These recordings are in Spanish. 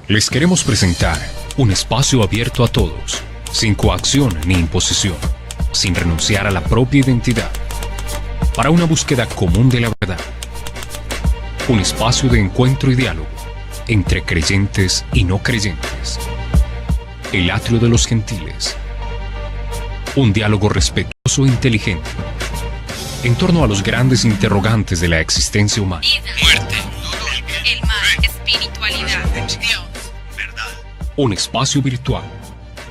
Les queremos presentar un espacio abierto a todos, sin coacción ni imposición, sin renunciar a la propia identidad, para una búsqueda común de la verdad. Un espacio de encuentro y diálogo entre creyentes y no creyentes. El atrio de los gentiles. Un diálogo respetuoso e inteligente en torno a los grandes interrogantes de la existencia humana. Vida, muerte, el mal, espiritualidad, Dios, verdad. Un espacio virtual.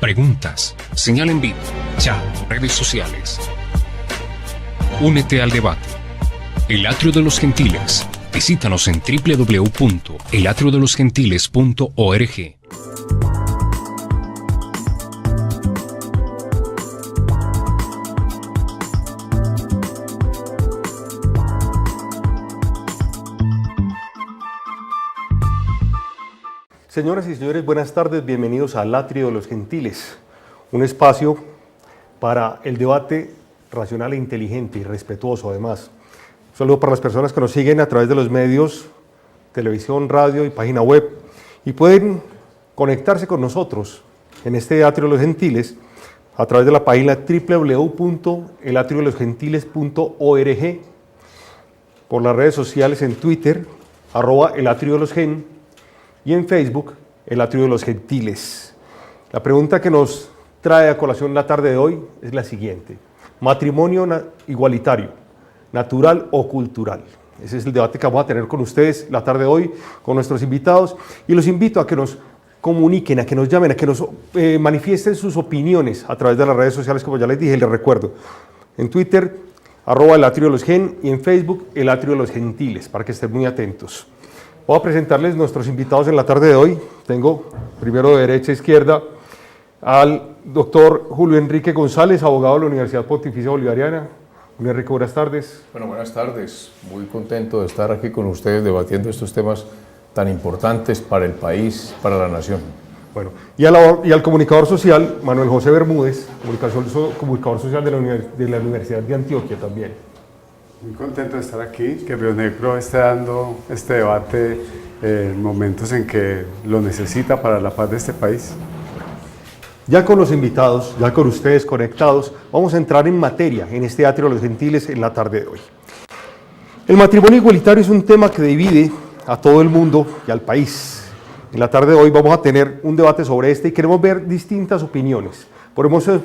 Preguntas, señal en vivo, chat, redes sociales. Únete al debate. El atrio de los gentiles. Visítanos en www.elatriodelosgentiles.org. Señoras y señores, buenas tardes, bienvenidos al Atrio de los Gentiles, un espacio para el debate racional e inteligente y respetuoso además. Un saludo para las personas que nos siguen a través de los medios, televisión, radio y página web, y pueden conectarse con nosotros en este Atrio de los Gentiles a través de la página www.elatriodelosgentiles.org, por las redes sociales en Twitter, @elatriodelosgen, y en Facebook, el Atrio de los Gentiles. La pregunta que nos trae a colación la tarde de hoy es la siguiente: ¿matrimonio igualitario, natural o cultural? Ese es el debate que vamos a tener con ustedes la tarde de hoy, con nuestros invitados, y los invito a que nos comuniquen, a que nos llamen, a que nos manifiesten sus opiniones a través de las redes sociales, como ya les dije, les recuerdo. En Twitter, @el Atrio de los Gen, y en Facebook, el Atrio de los Gentiles, para que estén muy atentos. Voy a presentarles nuestros invitados en la tarde de hoy. Tengo primero de derecha a izquierda al doctor Julio Enrique González, abogado de la Universidad Pontificia Bolivariana. Julio Enrique, buenas tardes. Bueno, buenas tardes. Muy contento de estar aquí con ustedes debatiendo estos temas tan importantes para el país, para la nación. Bueno, y al comunicador social, Manuel José Bermúdez, comunicador social de la Universidad de Antioquia también. Muy contento de estar aquí, que Bionecro esté dando este debate en momentos en que lo necesita para la paz de este país. Ya con los invitados, ya con ustedes conectados, vamos a entrar en materia en este Atrio de los Gentiles en la tarde de hoy. El matrimonio igualitario es un tema que divide a todo el mundo y al país. En la tarde de hoy vamos a tener un debate sobre este y queremos ver distintas opiniones. Por eso,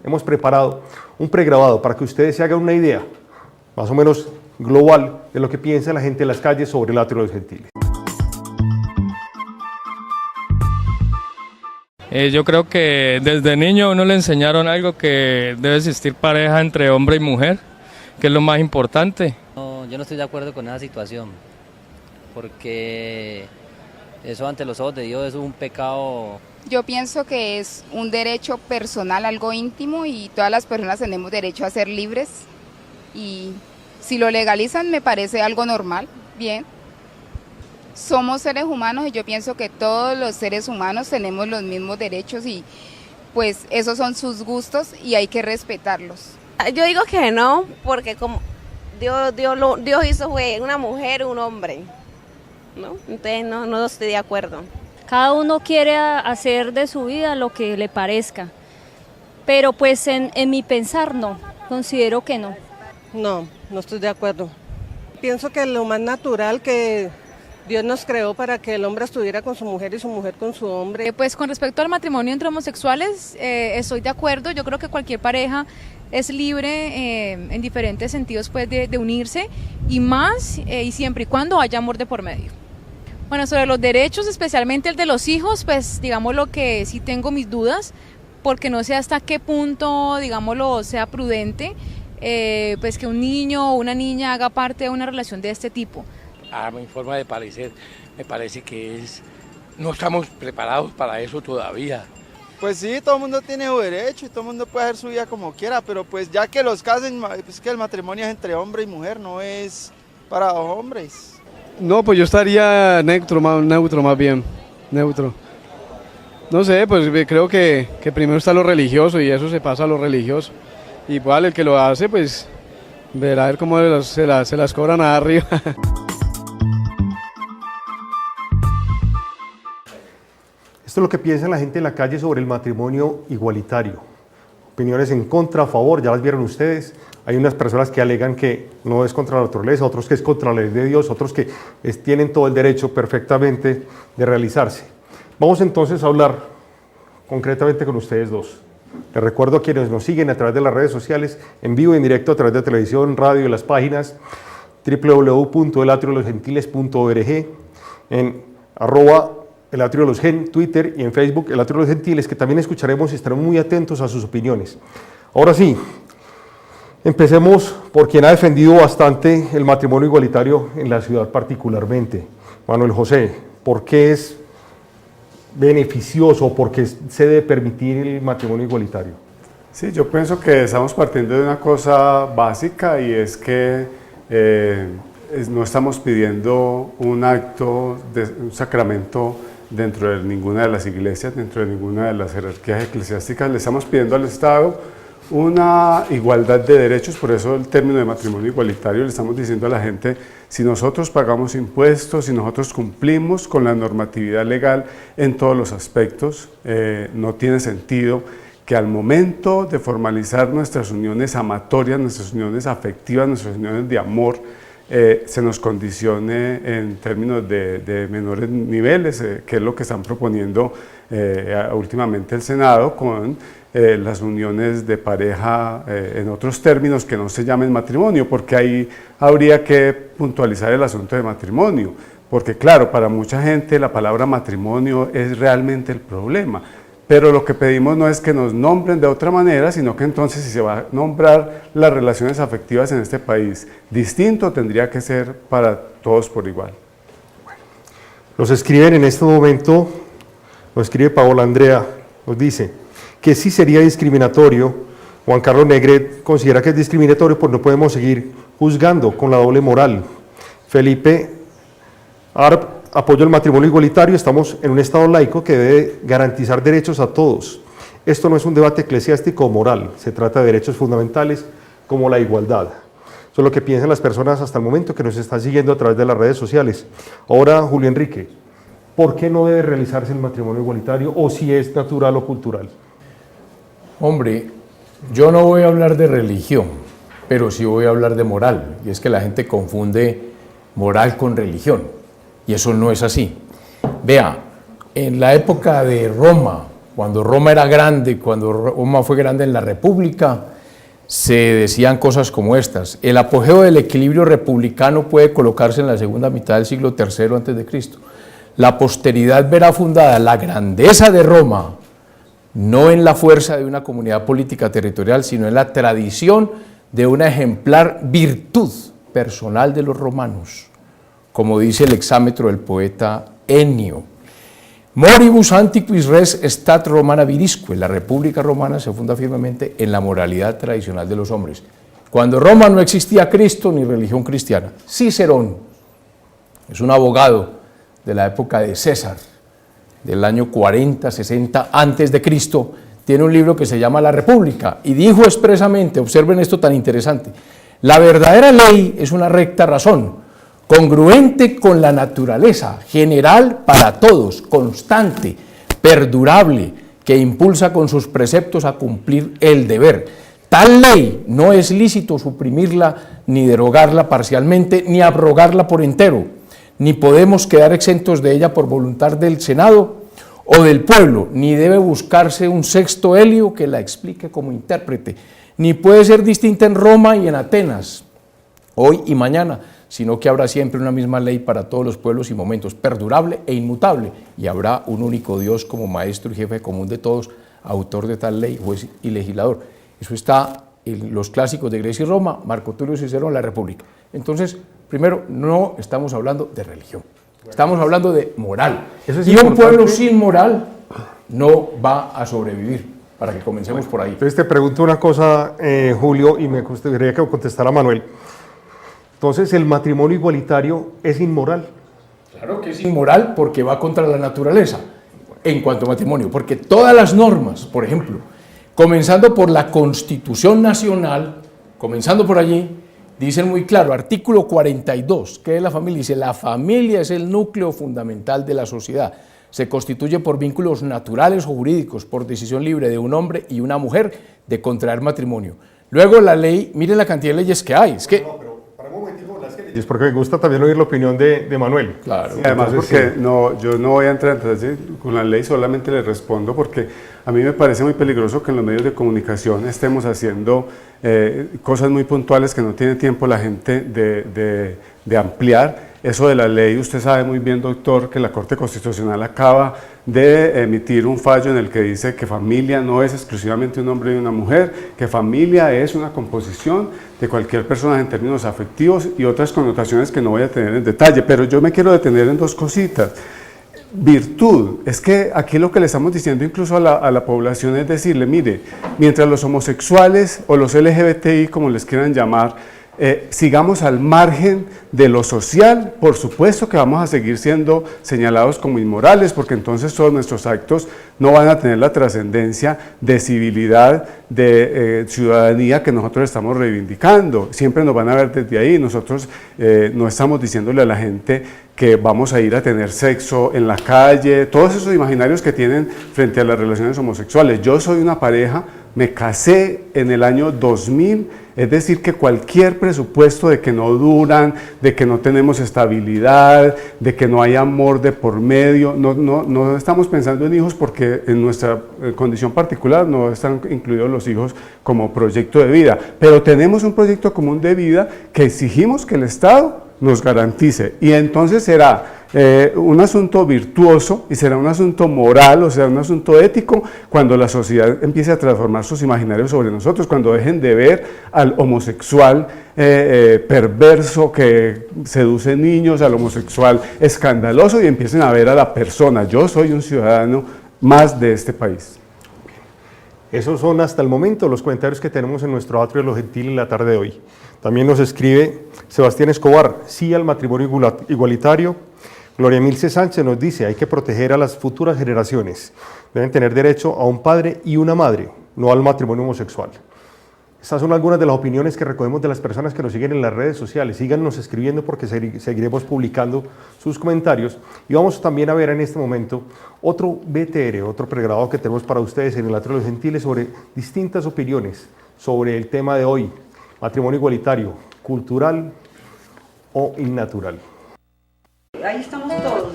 hemos preparado un pregrabado para que ustedes se hagan una idea más o menos global de lo que piensa la gente en las calles sobre el Atrio de los Gentiles. Yo creo que desde niño a uno le enseñaron algo, que debe existir pareja entre hombre y mujer, que es lo más importante. No, yo no estoy de acuerdo con esa situación, porque eso ante los ojos de Dios es un pecado. Yo pienso que es un derecho personal, algo íntimo, y todas las personas tenemos derecho a ser libres, y si lo legalizan me parece algo normal, bien. Somos seres humanos y yo pienso que todos los seres humanos tenemos los mismos derechos y pues esos son sus gustos y hay que respetarlos. Yo digo que no, porque como Dios hizo fue una mujer y un hombre, ¿no? Entonces no estoy de acuerdo. Cada uno quiere hacer de su vida lo que le parezca, pero pues en mi pensar no, considero que no. No estoy de acuerdo. Pienso que lo más natural, que Dios nos creó para que el hombre estuviera con su mujer y su mujer con su hombre. Pues con respecto al matrimonio entre homosexuales, estoy de acuerdo. Yo creo que cualquier pareja es libre en diferentes sentidos pues, de unirse, y más y siempre y cuando haya amor de por medio. Bueno, sobre los derechos, especialmente el de los hijos, pues digámoslo que sí tengo mis dudas, porque no sé hasta qué punto, digámoslo, sea prudente, pues que un niño o una niña haga parte de una relación de este tipo. A mi forma de parecer, me parece que no estamos preparados para eso todavía. Pues sí, todo el mundo tiene su derecho y todo el mundo puede hacer su vida como quiera, pero pues ya que los casen, pues que el matrimonio es entre hombre y mujer, no es para dos hombres. No, pues yo estaría neutro más bien, neutro. No sé, pues creo que primero está lo religioso y eso se pasa a lo religioso. Y igual el que lo hace, pues verá a ver cómo se las cobran arriba. Esto es lo que piensa la gente en la calle sobre el matrimonio igualitario. Opiniones en contra, a favor, ya las vieron ustedes. Hay unas personas que alegan que no es contra la naturaleza, otros que es contra la ley de Dios, otros que tienen todo el derecho perfectamente de realizarse. Vamos entonces a hablar concretamente con ustedes dos. Les recuerdo a quienes nos siguen a través de las redes sociales, en vivo y en directo a través de televisión, radio y las páginas www.elatriolosgentiles.org, en @elatriolosgen, Twitter y en Facebook El Atrio de los Gentiles, que también escucharemos y estaremos muy atentos a sus opiniones. Ahora sí, empecemos por quien ha defendido bastante el matrimonio igualitario en la ciudad particularmente. Manuel José, ¿por qué es beneficioso, por qué se debe permitir el matrimonio igualitario? Sí, yo pienso que estamos partiendo de una cosa básica y es que no estamos pidiendo un acto, un sacramento dentro de ninguna de las iglesias, dentro de ninguna de las jerarquías eclesiásticas. Le estamos pidiendo al Estado una igualdad de derechos, por eso el término de matrimonio igualitario. Le estamos diciendo a la gente, si nosotros pagamos impuestos, si nosotros cumplimos con la normatividad legal en todos los aspectos, no tiene sentido que al momento de formalizar nuestras uniones amatorias, nuestras uniones afectivas, nuestras uniones de amor, se nos condicione en términos de menores niveles, que es lo que están proponiendo últimamente el Senado con las uniones de pareja en otros términos que no se llamen matrimonio, porque ahí habría que puntualizar el asunto de matrimonio, porque claro, para mucha gente la palabra matrimonio es realmente el problema. Pero lo que pedimos no es que nos nombren de otra manera, sino que entonces si se va a nombrar las relaciones afectivas en este país distinto, tendría que ser para todos por igual. Nos escriben en este momento, nos escribe Paola Andrea, nos dice que sí sería discriminatorio. Juan Carlos Negret considera que es discriminatorio, pues no podemos seguir juzgando con la doble moral. Felipe Arp, apoyo al matrimonio igualitario, estamos en un Estado laico que debe garantizar derechos a todos. Esto no es un debate eclesiástico o moral, se trata de derechos fundamentales como la igualdad. Eso es lo que piensan las personas hasta el momento que nos están siguiendo a través de las redes sociales. Ahora, Julio Enrique, ¿por qué no debe realizarse el matrimonio igualitario o si es natural o cultural? Hombre, yo no voy a hablar de religión, pero sí voy a hablar de moral, y es que la gente confunde moral con religión. Y eso no es así. Vea, en la época de Roma, cuando Roma era grande, cuando Roma fue grande en la República, se decían cosas como estas: el apogeo del equilibrio republicano puede colocarse en la segunda mitad del siglo III a.C. La posteridad verá fundada la grandeza de Roma, no en la fuerza de una comunidad política territorial, sino en la tradición de una ejemplar virtud personal de los romanos, como dice el hexámetro del poeta Ennio. Moribus antiquis res stat romana virisque, la República Romana se funda firmemente en la moralidad tradicional de los hombres. Cuando Roma no existía Cristo ni religión cristiana. Cicerón es un abogado de la época de César, del año 40-60 antes de Cristo, tiene un libro que se llama La República y dijo expresamente, observen esto tan interesante: la verdadera ley es una recta razón, congruente con la naturaleza, general para todos, constante, perdurable, que impulsa con sus preceptos a cumplir el deber. Tal ley no es lícito suprimirla, ni derogarla parcialmente, ni abrogarla por entero, ni podemos quedar exentos de ella por voluntad del Senado o del pueblo, ni debe buscarse un sexto Helio que la explique como intérprete, ni puede ser distinta en Roma y en Atenas, hoy y mañana, sino que habrá siempre una misma ley para todos los pueblos y momentos, perdurable e inmutable, y habrá un único Dios como maestro y jefe común de todos, autor de tal ley, juez y legislador. Eso está en los clásicos de Grecia y Roma, Marco Tulio Cicerón, La República. Entonces, primero, no estamos hablando de religión, estamos hablando de moral. Y un pueblo sin moral no va a sobrevivir, para que comencemos por ahí. Entonces te pregunto una cosa, Julio, y me gustaría que contestara Manuel. Entonces, ¿el matrimonio igualitario es inmoral? Claro que es inmoral porque va contra la naturaleza en cuanto a matrimonio, porque todas las normas, por ejemplo, comenzando por la Constitución Nacional, comenzando por allí, dicen muy claro, artículo 42, ¿qué es la familia? Dice, la familia es el núcleo fundamental de la sociedad. se constituye por vínculos naturales o jurídicos, por decisión libre de un hombre y una mujer de contraer matrimonio. Luego la ley, miren la cantidad de leyes que hay, es que... Y es porque me gusta también oír la opinión de Manuel. Claro. Sí, además Entonces, porque no, yo no voy a entrar entonces con la ley, solamente le respondo porque a mí me parece muy peligroso que en los medios de comunicación estemos haciendo cosas muy puntuales que no tiene tiempo la gente de ampliar. Eso de la ley, usted sabe muy bien, doctor, que la Corte Constitucional acaba de emitir un fallo en el que dice que familia no es exclusivamente un hombre y una mujer, que familia es una composición de cualquier persona en términos afectivos y otras connotaciones que no voy a tener en detalle, pero yo me quiero detener en dos cositas. Virtud, es que aquí lo que le estamos diciendo incluso a la población es decirle, mire, mientras los homosexuales o los LGBTI, como les quieran llamar, sigamos al margen de lo social, por supuesto que vamos a seguir siendo señalados como inmorales, porque entonces todos nuestros actos no van a tener la trascendencia de civilidad, de ciudadanía que nosotros estamos reivindicando. Siempre nos van a ver desde ahí. Nosotros no estamos diciéndole a la gente que vamos a ir a tener sexo en la calle, todos esos imaginarios que tienen frente a las relaciones homosexuales. Yo soy una pareja, me casé en el año 2000, es decir, que cualquier presupuesto de que no duran, de que no tenemos estabilidad, de que no hay amor de por medio, no estamos pensando en hijos porque en nuestra condición particular no están incluidos los hijos como proyecto de vida, pero tenemos un proyecto común de vida que exigimos que el Estado nos garantice, y entonces será un asunto virtuoso y será un asunto moral, o sea, un asunto ético, cuando la sociedad empiece a transformar sus imaginarios sobre nosotros, cuando dejen de ver al homosexual perverso que seduce niños, al homosexual escandaloso, y empiecen a ver a la persona. Yo soy un ciudadano más de este país. Esos son hasta el momento los comentarios que tenemos en nuestro atrio de lo gentil en la tarde de hoy. También nos escribe Sebastián Escobar, sí al matrimonio igualitario. Gloria Milce Sánchez nos dice, hay que proteger a las futuras generaciones. Deben tener derecho a un padre y una madre, no al matrimonio homosexual. Estas son algunas de las opiniones que recogemos de las personas que nos siguen en las redes sociales. Síganos escribiendo porque seguiremos publicando sus comentarios. Y vamos también a ver en este momento otro BTR, otro pregrabado que tenemos para ustedes en el Atrio de los Gentiles sobre distintas opiniones sobre el tema de hoy, matrimonio igualitario, cultural o innatural. Ahí estamos todos.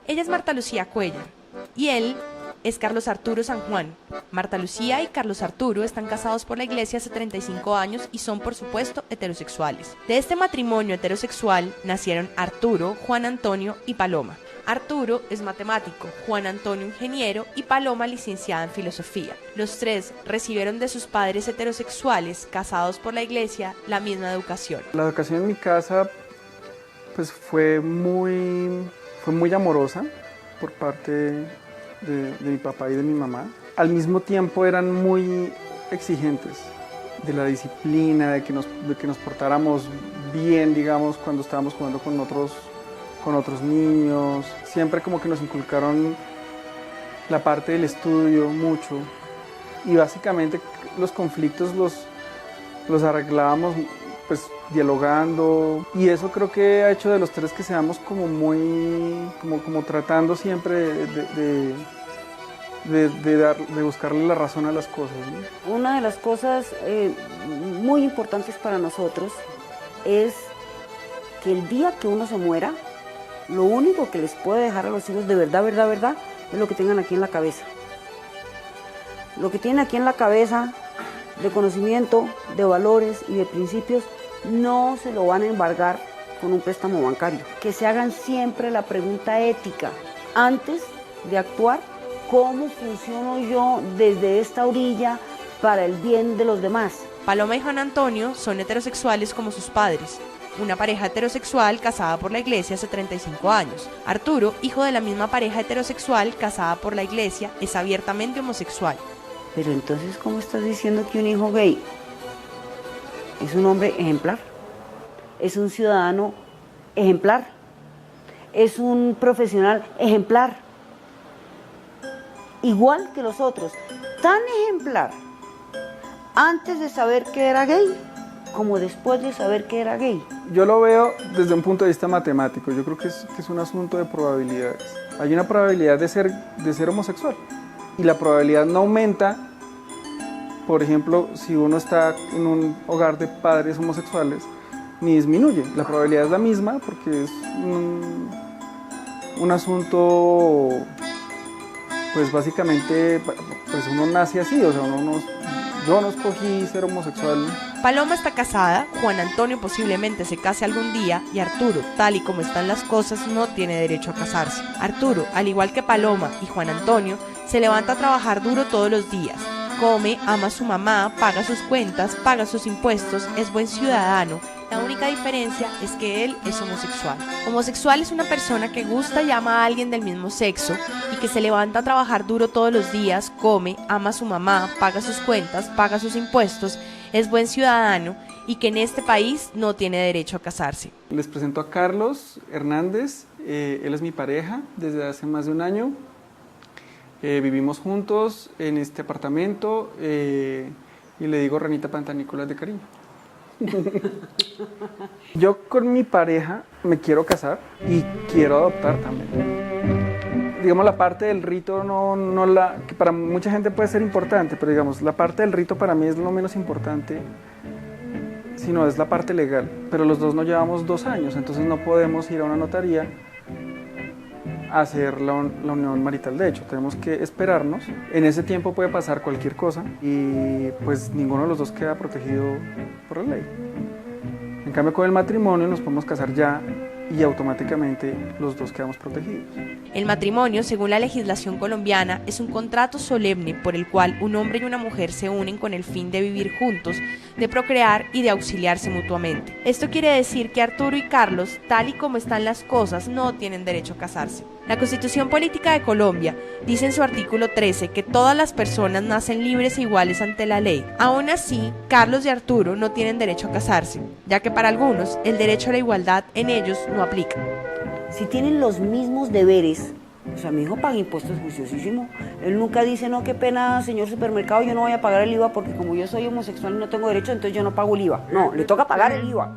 Ella es Marta Lucía Cuellar y él es Carlos Arturo San Juan. Marta Lucía y Carlos Arturo están casados por la iglesia hace 35 años y son, por supuesto, heterosexuales. De este matrimonio heterosexual nacieron Arturo, Juan Antonio y Paloma. Arturo es matemático, Juan Antonio ingeniero y Paloma licenciada en filosofía. Los tres recibieron de sus padres heterosexuales, casados por la iglesia, la misma educación. La educación en mi casa pues fue muy amorosa por parte de mi papá y de mi mamá. Al mismo tiempo eran muy exigentes de la disciplina, de que nos portáramos bien, digamos, cuando estábamos jugando con otros niños. Siempre como que nos inculcaron la parte del estudio mucho, y básicamente los conflictos los arreglábamos pues dialogando, y eso creo que ha hecho de los tres que seamos como como tratando siempre de buscarle la razón a las cosas, ¿no? Una de las cosas muy importantes para nosotros es que el día que uno se muera, lo único que les puede dejar a los hijos de verdad, es lo que tengan aquí en la cabeza. Lo que tienen aquí en la cabeza de conocimiento, de valores y de principios, no se lo van a embargar con un préstamo bancario. Que se hagan siempre la pregunta ética antes de actuar: ¿cómo funciono yo desde esta orilla para el bien de los demás? Paloma y Juan Antonio son heterosexuales como sus padres, una pareja heterosexual casada por la iglesia hace 35 años. Arturo, hijo de la misma pareja heterosexual casada por la iglesia, es abiertamente homosexual. Pero entonces, ¿cómo estás diciendo que un hijo gay es un hombre ejemplar? ¿Es un ciudadano ejemplar? ¿Es un profesional ejemplar? Igual que los otros, tan ejemplar, antes de saber que era gay como después de saber que era gay. Yo lo veo desde un punto de vista matemático. Yo creo que es un asunto de probabilidades. Hay una probabilidad de ser homosexual y la probabilidad no aumenta, por ejemplo, si uno está en un hogar de padres homosexuales, ni disminuye. La probabilidad es la misma porque es un asunto, pues básicamente, pues uno nace así, o sea, yo no escogí ser homosexual. Paloma está casada, Juan Antonio posiblemente se case algún día y Arturo, tal y como están las cosas, no tiene derecho a casarse. Arturo, al igual que Paloma y Juan Antonio, se levanta a trabajar duro todos los días. Come, ama a su mamá, paga sus cuentas, paga sus impuestos, es buen ciudadano. La única diferencia es que él es homosexual. Homosexual es una persona que gusta y ama a alguien del mismo sexo y que se levanta a trabajar duro todos los días, come, ama a su mamá, paga sus cuentas, paga sus impuestos, es buen ciudadano y que en este país no tiene derecho a casarse. Les presento a Carlos Hernández, él es mi pareja desde hace más de un año. Vivimos juntos en este apartamento y le digo Ranita Pantanícolas de cariño. Yo con mi pareja me quiero casar y quiero adoptar también. Digamos, la parte del rito que para mucha gente puede ser importante, pero digamos, la parte del rito para mí es lo menos importante, sino es la parte legal. Pero los dos no llevamos 2 años, entonces no podemos ir a una notaría a hacer la unión marital. De hecho, tenemos que esperarnos. En ese tiempo puede pasar cualquier cosa y pues ninguno de los dos queda protegido por la ley. En cambio, con el matrimonio nos podemos casar ya y automáticamente los dos quedamos protegidos. El matrimonio, según la legislación colombiana, es un contrato solemne por el cual un hombre y una mujer se unen con el fin de vivir juntos, de procrear y de auxiliarse mutuamente. Esto quiere decir que Arturo y Carlos, tal y como están las cosas, no tienen derecho a casarse. La Constitución Política de Colombia dice en su artículo 13 que todas las personas nacen libres e iguales ante la ley. Aún así, Carlos y Arturo no tienen derecho a casarse, ya que para algunos el derecho a la igualdad en ellos no aplica. Si tienen los mismos deberes, o sea, mi hijo paga impuestos juiciosísimo. Él nunca dice, no, qué pena, señor supermercado, yo no voy a pagar el IVA porque como yo soy homosexual y no tengo derecho, entonces yo no pago el IVA. No, le toca pagar el IVA,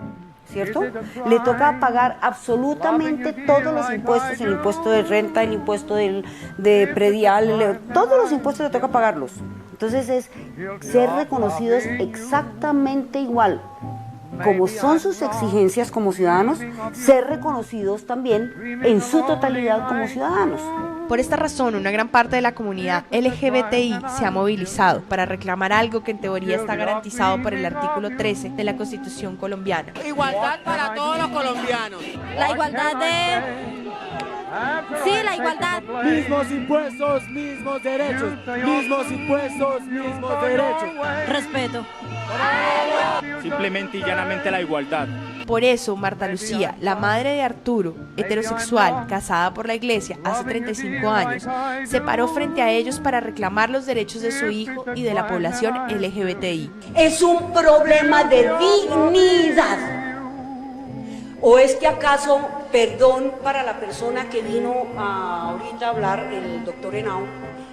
¿cierto? Le toca pagar absolutamente todos los impuestos, el impuesto de renta, el impuesto de predial, todos los impuestos le toca pagarlos. Entonces es ser reconocidos exactamente igual. Como son sus exigencias como ciudadanos, ser reconocidos también en su totalidad como ciudadanos. Por esta razón, una gran parte de la comunidad LGBTI se ha movilizado para reclamar algo que en teoría está garantizado por el artículo 13 de la Constitución colombiana. Igualdad para todos los colombianos. La igualdad de... Sí, la igualdad. Mismos impuestos, mismos derechos. Mismos impuestos, mismos derechos. Respeto. Simplemente y llanamente la igualdad. Por eso, Marta Lucía, la madre de Arturo, heterosexual, casada por la iglesia hace 35 años, se paró frente a ellos para reclamar los derechos de su hijo y de la población LGBTI. Es un problema de dignidad. ¿O es que acaso, perdón para la persona que vino ahorita a hablar, el doctor Henao,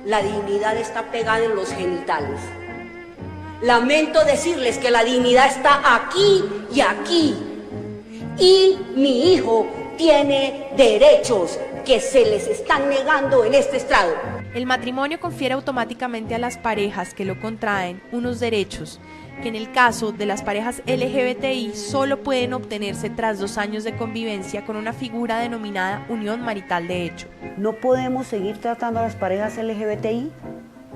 la dignidad está pegada en los genitales? Lamento decirles que la dignidad está aquí y aquí. Y mi hijo tiene derechos que se les están negando en este estrado. El matrimonio confiere automáticamente a las parejas que lo contraen unos derechos que en el caso de las parejas LGBTI solo pueden obtenerse tras 2 años de convivencia con una figura denominada unión marital de hecho. No podemos seguir tratando a las parejas LGBTI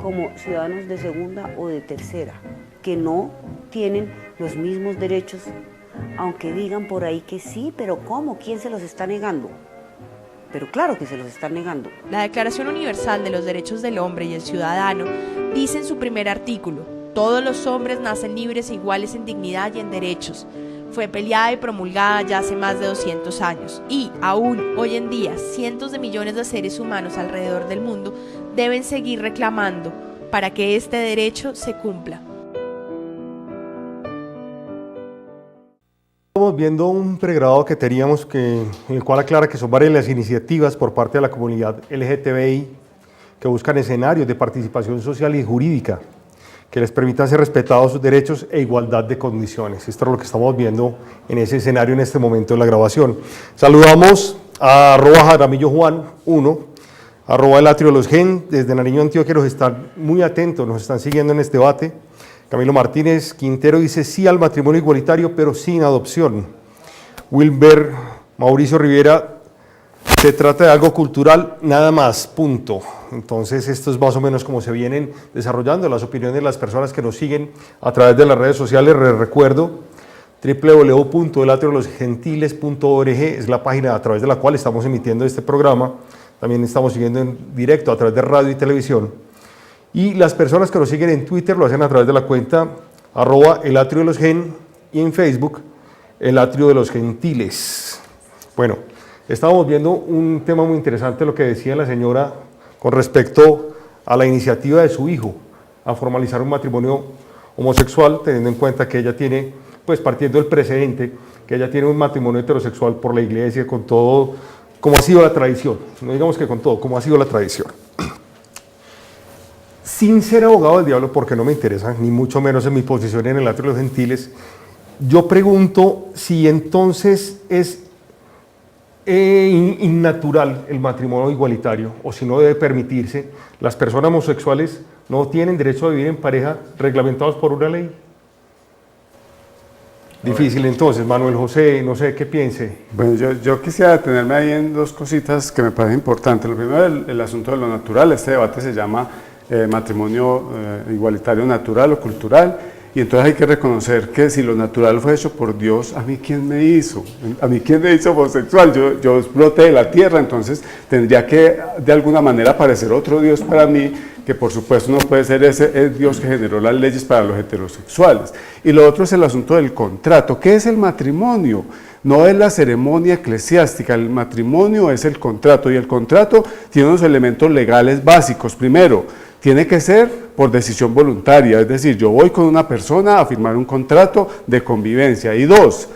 como ciudadanos de segunda o de tercera, que no tienen los mismos derechos, aunque digan por ahí que sí, pero ¿cómo? ¿Quién se los está negando? Pero claro que se los están negando. La Declaración Universal de los Derechos del Hombre y el Ciudadano dice en su primer artículo: todos los hombres nacen libres e iguales en dignidad y en derechos. Fue peleada y promulgada ya hace más de 200 años y, aún hoy en día, cientos de millones de seres humanos alrededor del mundo deben seguir reclamando para que este derecho se cumpla. Estamos viendo un pregrado que teníamos en el cual aclara que son varias las iniciativas por parte de la comunidad LGTBI que buscan escenarios de participación social y jurídica que les permita ser respetados sus derechos e igualdad de condiciones. Esto es lo que estamos viendo en ese escenario en este momento de la grabación. Saludamos a @JaramilloJuan1, @El Atrio de los Gen, desde Nariño, Antioquia, nos están muy atentos, nos están siguiendo en este debate. Camilo Martínez Quintero dice sí al matrimonio igualitario, pero sin adopción. Wilber Mauricio Rivera, se trata de algo cultural, nada más, punto. Entonces, esto es más o menos como se vienen desarrollando las opiniones de las personas que nos siguen a través de las redes sociales. Les recuerdo, www.elatriolosgentiles.org es la página a través de la cual estamos emitiendo este programa. También estamos siguiendo en directo a través de radio y televisión. Y las personas que nos siguen en Twitter lo hacen a través de la cuenta @elatriolosgen y en Facebook, El Atrio de los Gentiles. Bueno, estábamos viendo un tema muy interesante, lo que decía la señora con respecto a la iniciativa de su hijo a formalizar un matrimonio homosexual, teniendo en cuenta que ella tiene, pues partiendo del precedente, que ella tiene un matrimonio heterosexual por la iglesia, con todo, como ha sido la tradición, no digamos que con todo, como ha sido la tradición. Sin ser abogado del diablo, porque no me interesa, ni mucho menos en mi posición en el Atrio de los Gentiles, yo pregunto si entonces es innatural el matrimonio igualitario, o si no debe permitirse. Las personas homosexuales no tienen derecho a vivir en pareja reglamentados por una ley. Difícil entonces, Manuel José, no sé qué piense. Bueno, yo quisiera detenerme ahí en dos cositas que me parecen importantes. Lo primero, el asunto de lo natural. Este debate se llama matrimonio igualitario natural o cultural. Y entonces hay que reconocer que si lo natural fue hecho por Dios, ¿a mí quién me hizo? ¿A mí quién me hizo homosexual? Yo broté de la tierra, entonces tendría que de alguna manera aparecer otro Dios para mí, que por supuesto no puede ser ese Dios que generó las leyes para los heterosexuales. Y lo otro es el asunto del contrato. ¿Qué es el matrimonio? No es la ceremonia eclesiástica, el matrimonio es el contrato, y el contrato tiene unos elementos legales básicos. Primero, tiene que ser por decisión voluntaria, es decir, yo voy con una persona a firmar un contrato de convivencia. Y dos,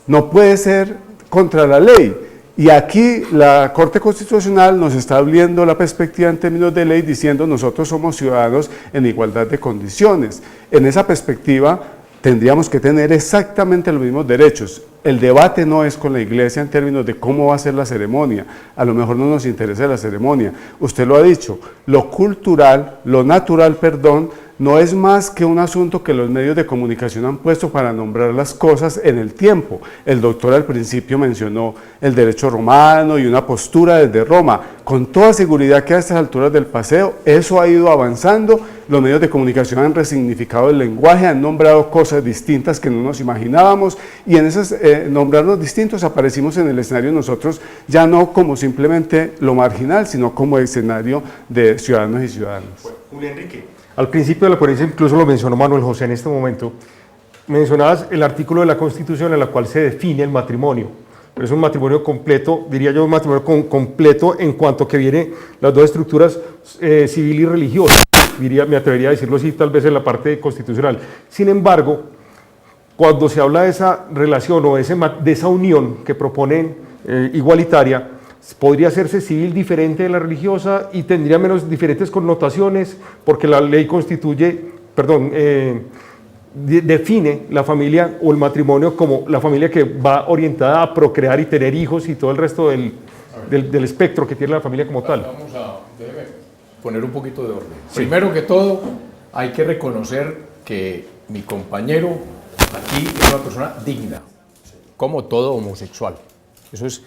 no puede ser contra la ley. Y aquí la Corte Constitucional nos está abriendo la perspectiva en términos de ley, diciendo nosotros somos ciudadanos en igualdad de condiciones. En esa perspectiva tendríamos que tener exactamente los mismos derechos. El debate no es con la iglesia en términos de cómo va a ser la ceremonia. A lo mejor no nos interesa la ceremonia. Usted lo ha dicho, lo cultural, lo natural, perdón, no es más que un asunto que los medios de comunicación han puesto para nombrar las cosas en el tiempo. El doctor al principio mencionó el derecho romano y una postura desde Roma. Con toda seguridad que a estas alturas del paseo, eso ha ido avanzando. Los medios de comunicación han resignificado el lenguaje, han nombrado cosas distintas que no nos imaginábamos, y en esos nombrarnos distintos aparecimos en el escenario nosotros, ya no como simplemente lo marginal, sino como escenario de ciudadanos y ciudadanas. Julio Enrique, al principio de la ponencia, incluso lo mencionó Manuel José en este momento, mencionabas el artículo de la Constitución en la cual se define el matrimonio, pero es un matrimonio completo, diría yo, un matrimonio completo en cuanto que viene las dos estructuras civil y religiosa, me atrevería a decirlo así, tal vez en la parte constitucional. Sin embargo, cuando se habla de esa relación o de esa unión que proponen igualitaria, podría hacerse civil diferente de la religiosa y tendría menos diferentes connotaciones, porque la ley define la familia o el matrimonio como la familia que va orientada a procrear y tener hijos y todo el resto del espectro que tiene la familia como tal. Vamos a poner un poquito de orden. Sí. Primero que todo, hay que reconocer que mi compañero aquí es una persona digna, como todo homosexual. Eso es,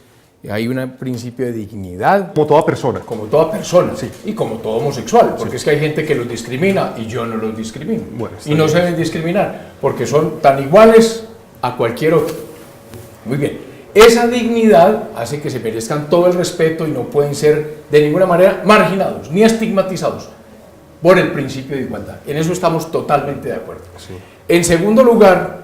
hay un principio de dignidad. Como toda persona. Como toda persona, sí. Y como todo homosexual, porque sí. Es que hay gente que los discrimina y yo no los discrimino. Bueno, y no se deben discriminar, porque son tan iguales a cualquier otro. Muy bien. Esa dignidad hace que se merezcan todo el respeto y no pueden ser de ninguna manera marginados ni estigmatizados por el principio de igualdad. En eso estamos totalmente de acuerdo. Sí. En segundo lugar,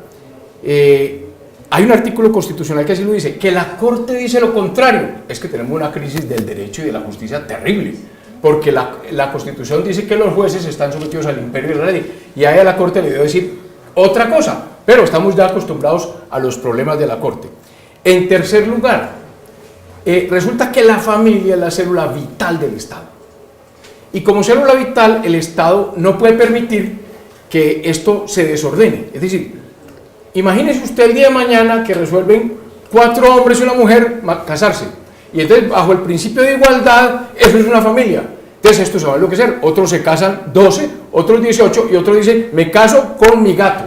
hay un artículo constitucional que así lo dice, que la Corte dice lo contrario. Es que tenemos una crisis del derecho y de la justicia terrible, porque la Constitución dice que los jueces están sometidos al imperio de la ley, y ahí a la Corte le debe decir otra cosa, pero estamos ya acostumbrados a los problemas de la Corte. En tercer lugar, resulta que la familia es la célula vital del Estado. Y como célula vital, el Estado no puede permitir que esto se desordene. Es decir, imagínese usted el día de mañana que resuelven 4 hombres y una mujer casarse. Y entonces, bajo el principio de igualdad, eso es una familia. Entonces esto se va a enloquecer. Otros se casan 12, otros 18 y otros dicen, me caso con mi gato.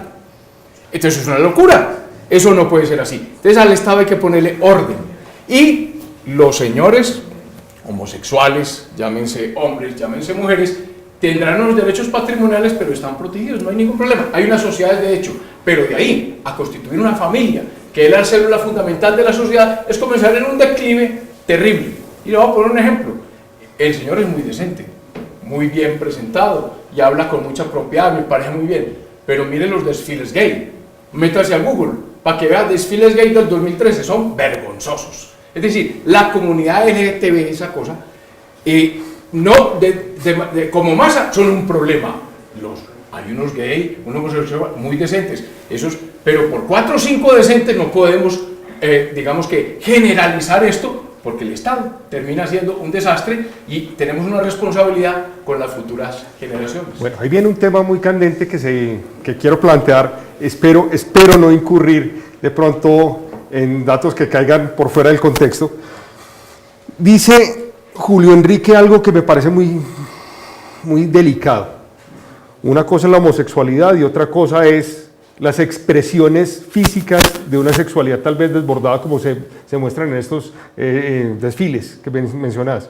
Entonces es una locura. Eso no puede ser así. Entonces al Estado hay que ponerle orden. Y los señores homosexuales, llámense hombres, llámense mujeres, tendrán unos derechos patrimoniales, pero están protegidos, no hay ningún problema. Hay una sociedad de hecho, pero de ahí a constituir una familia, que es la célula fundamental de la sociedad, es comenzar en un declive terrible. Y le voy a poner un ejemplo. El señor es muy decente, muy bien presentado y habla con mucha propiedad, me parece muy bien, pero miren los desfiles gay, métase a Google para que vea desfiles gay del 2013, son vergonzosos. Es decir, la comunidad LGTB, esa cosa, como masa son un problema. Hay unos gay, unos homosexuales muy decentes, pero por 4 o 5 decentes no podemos, digamos que, generalizar esto, porque el Estado termina siendo un desastre y tenemos una responsabilidad con las futuras generaciones. Bueno, ahí viene un tema muy candente que quiero plantear, espero no incurrir de pronto en datos que caigan por fuera del contexto. Dice Julio Enrique algo que me parece muy delicado. Una cosa es la homosexualidad y otra cosa es las expresiones físicas de una sexualidad tal vez desbordada como se muestran en estos desfiles que mencionas.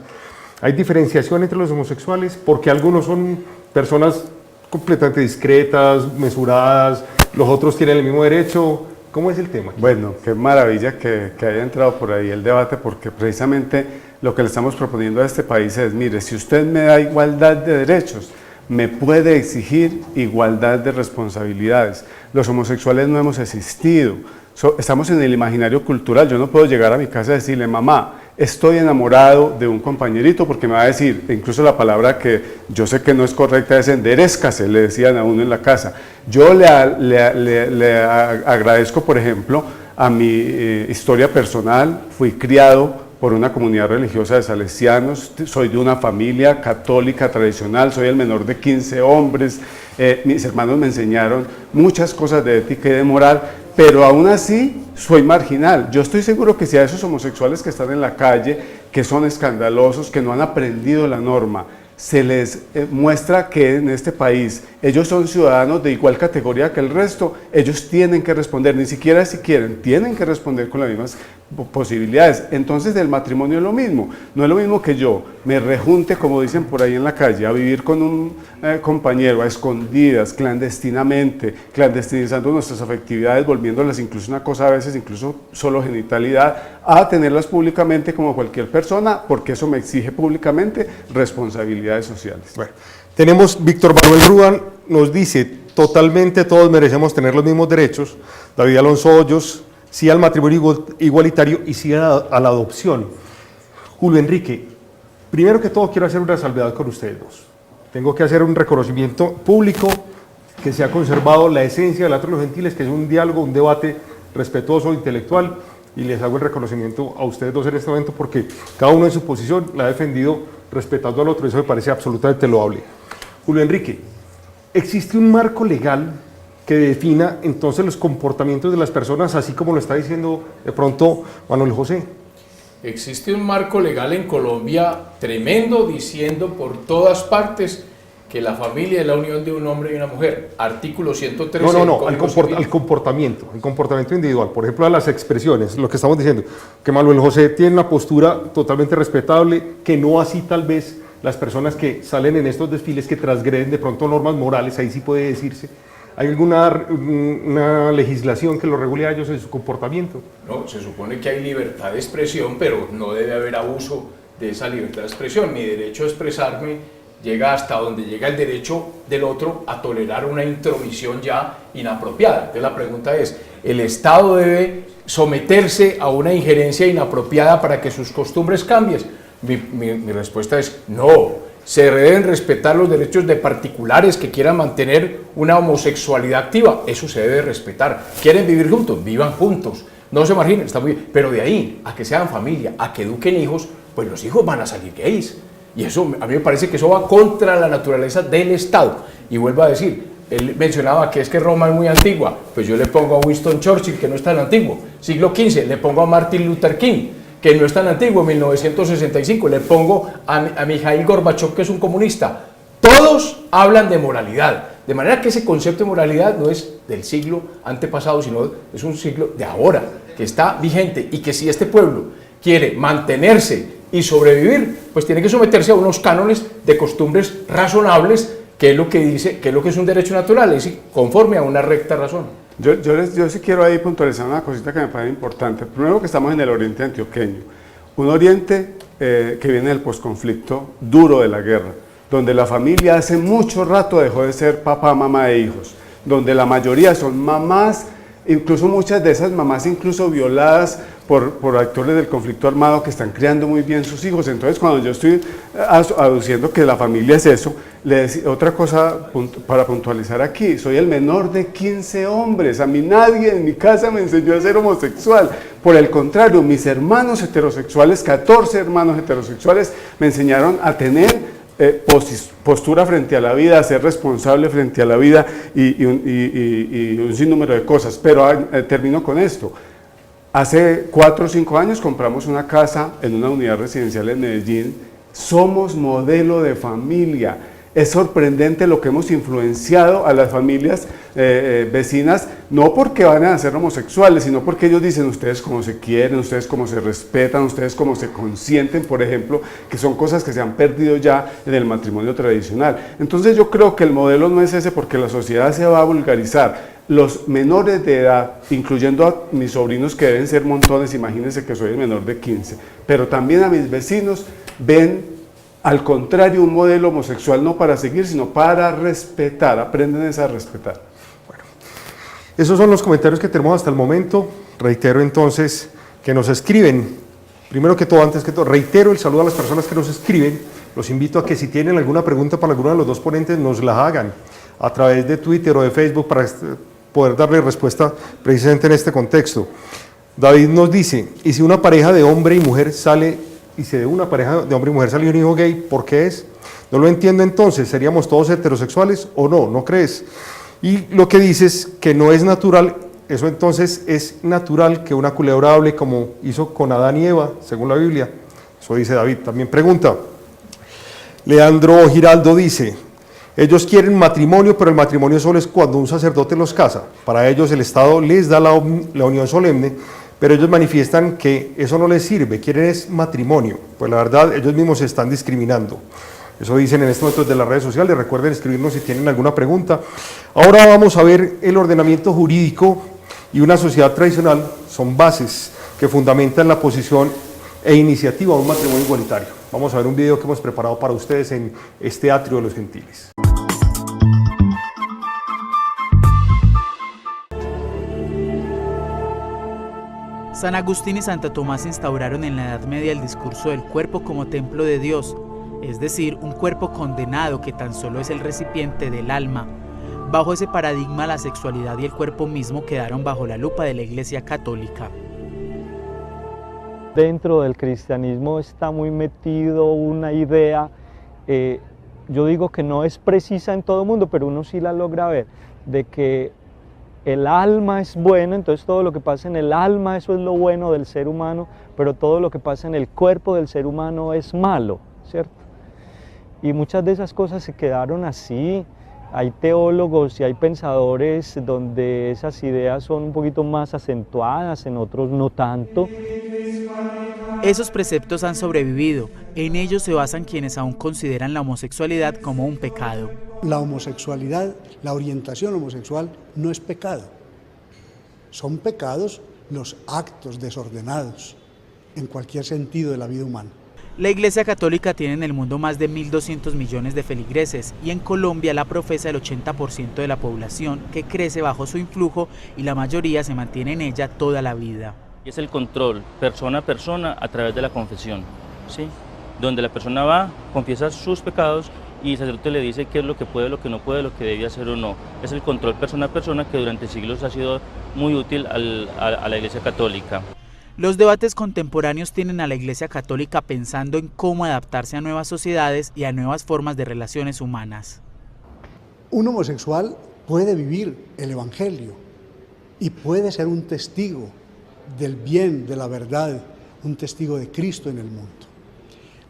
Hay diferenciación entre los homosexuales porque algunos son personas completamente discretas, mesuradas, los otros tienen el mismo derecho. ¿Cómo es el tema? Bueno, qué maravilla que haya entrado por ahí el debate, porque precisamente lo que le estamos proponiendo a este país es, mire, si usted me da igualdad de derechos, me puede exigir igualdad de responsabilidades. Los homosexuales no hemos existido, estamos en el imaginario cultural. Yo no puedo llegar a mi casa y decirle, mamá, estoy enamorado de un compañerito, porque me va a decir, incluso la palabra que yo sé que no es correcta es enderezcase, le decían a uno en la casa. Yo le agradezco, por ejemplo, a mi historia personal, fui criado por una comunidad religiosa de salesianos, soy de una familia católica tradicional, soy el menor de 15 hombres, mis hermanos me enseñaron muchas cosas de ética y de moral, pero aún así soy marginal. Yo estoy seguro que si a esos homosexuales que están en la calle, que son escandalosos, que no han aprendido la norma, se les muestra que en este país ellos son ciudadanos de igual categoría que el resto, ellos tienen que responder, ni siquiera si quieren, tienen que responder con las mismas posibilidades. Entonces del matrimonio es lo mismo, no es lo mismo que yo me rejunte, como dicen por ahí en la calle, a vivir con un compañero a escondidas, clandestinamente, clandestinizando nuestras afectividades, volviéndolas incluso una cosa a veces, incluso solo genitalidad, a tenerlas públicamente como cualquier persona, porque eso me exige públicamente responsabilidades sociales. Bueno, tenemos Víctor Manuel Rudan, nos dice, totalmente todos merecemos tener los mismos derechos. David Alonso Hoyos, sí al matrimonio igualitario y sí a la adopción. Julio Enrique, primero que todo quiero hacer una salvedad con ustedes dos. Tengo que hacer un reconocimiento público que se ha conservado la esencia del Atrio de los Gentiles, que es un diálogo, un debate respetuoso, intelectual, y les hago el reconocimiento a ustedes dos en este momento porque cada uno en su posición la ha defendido respetando al otro, eso me parece absolutamente loable. Julio Enrique, ¿existe un marco legal que defina entonces los comportamientos de las personas, así como lo está diciendo de pronto Manuel José? Existe un marco legal en Colombia tremendo diciendo por todas partes que la familia es la unión de un hombre y una mujer. Artículo 113. No, al comportamiento individual, por ejemplo, a las expresiones, lo que estamos diciendo, que Manuel José tiene una postura totalmente respetable, que no así tal vez las personas que salen en estos desfiles que transgreden de pronto normas morales, ahí sí puede decirse. ¿Hay alguna una legislación que lo regule a ellos en su comportamiento? No, se supone que hay libertad de expresión, pero no debe haber abuso de esa libertad de expresión. Mi derecho a expresarme llega hasta donde llega el derecho del otro a tolerar una intromisión ya inapropiada. Entonces la pregunta es, ¿el Estado debe someterse a una injerencia inapropiada para que sus costumbres cambien? Mi respuesta es no. Se deben respetar los derechos de particulares que quieran mantener una homosexualidad activa, eso se debe respetar. ¿Quieren vivir juntos? Vivan juntos, no se marginen, está muy bien, pero de ahí a que sean familia, a que eduquen hijos, pues los hijos van a salir gays, y eso a mí me parece que eso va contra la naturaleza del Estado. Y vuelvo a decir, Él mencionaba que es que Roma es muy antigua, pues yo le pongo a Winston Churchill, que no es tan antiguo, siglo XV, le pongo a Martin Luther King, que no es tan antiguo, 1965, le pongo a Mikhail Gorbachev, que es un comunista. Todos hablan de moralidad, de manera que ese concepto de moralidad no es del siglo antepasado, sino es un siglo de ahora, que está vigente, y que si este pueblo quiere mantenerse y sobrevivir, pues tiene que someterse a unos cánones de costumbres razonables, que es lo que dice, que es lo que es un derecho natural, es decir, conforme a una recta razón. Yo sí quiero ahí puntualizar una cosita que me parece importante. Primero, que estamos en el oriente antioqueño, un oriente que viene del posconflicto duro de la guerra, donde la familia hace mucho rato dejó de ser papá, mamá e hijos, donde la mayoría son mamás, incluso muchas de esas mamás incluso violadas por actores del conflicto armado que están criando muy bien sus hijos. Entonces, cuando yo estoy aduciendo que la familia es eso, otra cosa para puntualizar aquí: soy el menor de 15 hombres, a mí nadie en mi casa me enseñó a ser homosexual, por el contrario, mis hermanos heterosexuales, 14 hermanos heterosexuales, me enseñaron a tener postura frente a la vida, a ser responsable frente a la vida y un sinnúmero de cosas. Pero termino con esto. Hace 4 o 5 años compramos una casa en una unidad residencial en Medellín. Somos modelo de familia. Es sorprendente lo que hemos influenciado a las familias vecinas, no porque van a ser homosexuales, sino porque ellos dicen: ustedes cómo se quieren, ustedes cómo se respetan, ustedes cómo se consienten, por ejemplo, que son cosas que se han perdido ya en el matrimonio tradicional. Entonces yo creo que el modelo no es ese, porque la sociedad se va a vulgarizar. Los menores de edad, incluyendo a mis sobrinos, que deben ser montones, imagínense que soy el menor de 15, pero también a mis vecinos, ven al contrario un modelo homosexual no para seguir, sino para respetar, aprenden a respetar. Bueno, esos son los comentarios que tenemos hasta el momento. Reitero entonces que nos escriben, primero que todo, antes que todo, reitero el saludo a las personas que nos escriben. Los invito a que, si tienen alguna pregunta para alguno de los dos ponentes, nos la hagan a través de Twitter o de Facebook para poder darle respuesta precisamente en este contexto. David nos dice: ¿y si una pareja de hombre y mujer sale, y si de una pareja de hombre y mujer sale un hijo gay, por qué es? No lo entiendo entonces, ¿seríamos todos heterosexuales o no? ¿No crees? Y lo que dices que no es natural, eso entonces es natural que una culebra hable como hizo con Adán y Eva, según la Biblia. Eso dice David. También pregunta Leandro Giraldo, dice: ellos quieren matrimonio, pero el matrimonio solo es cuando un sacerdote los casa. Para ellos el Estado les da la unión solemne, pero ellos manifiestan que eso no les sirve, quieren es matrimonio. Pues la verdad, ellos mismos se están discriminando. Eso dicen en estos momentos de las redes sociales. Recuerden escribirnos si tienen alguna pregunta. Ahora vamos a ver el ordenamiento jurídico y una sociedad tradicional. Son bases que fundamentan la posición e iniciativa de un matrimonio igualitario. Vamos a ver un video que hemos preparado para ustedes en este atrio de los gentiles. San Agustín y Santo Tomás instauraron en la Edad Media el discurso del cuerpo como templo de Dios, es decir, un cuerpo condenado que tan solo es el recipiente del alma. Bajo ese paradigma, la sexualidad y el cuerpo mismo quedaron bajo la lupa de la Iglesia Católica. Dentro del cristianismo está muy metido una idea, yo digo que no es precisa en todo el mundo, pero uno sí la logra ver, de que el alma es bueno, entonces todo lo que pasa en el alma, eso es lo bueno del ser humano, pero todo lo que pasa en el cuerpo del ser humano es malo, ¿cierto? Y muchas de esas cosas se quedaron así. Hay teólogos y hay pensadores donde esas ideas son un poquito más acentuadas, en otros no tanto. Esos preceptos han sobrevivido, en ellos se basan quienes aún consideran la homosexualidad como un pecado. La homosexualidad, la orientación homosexual no es pecado. Son pecados los actos desordenados en cualquier sentido de la vida humana. La Iglesia Católica tiene en el mundo más de 1.200 millones de feligreses y en Colombia la profesa el 80% de la población, que crece bajo su influjo y la mayoría se mantiene en ella toda la vida. Es el control persona a persona a través de la confesión, ¿sí? Donde la persona va, confiesa sus pecados y el sacerdote le dice qué es lo que puede, lo que no puede, lo que debe hacer o no. Es el control persona a persona que durante siglos ha sido muy útil a la Iglesia Católica. Los debates contemporáneos tienen a la Iglesia Católica pensando en cómo adaptarse a nuevas sociedades y a nuevas formas de relaciones humanas. Un homosexual puede vivir el Evangelio y puede ser un testigo del bien, de la verdad, un testigo de Cristo en el mundo.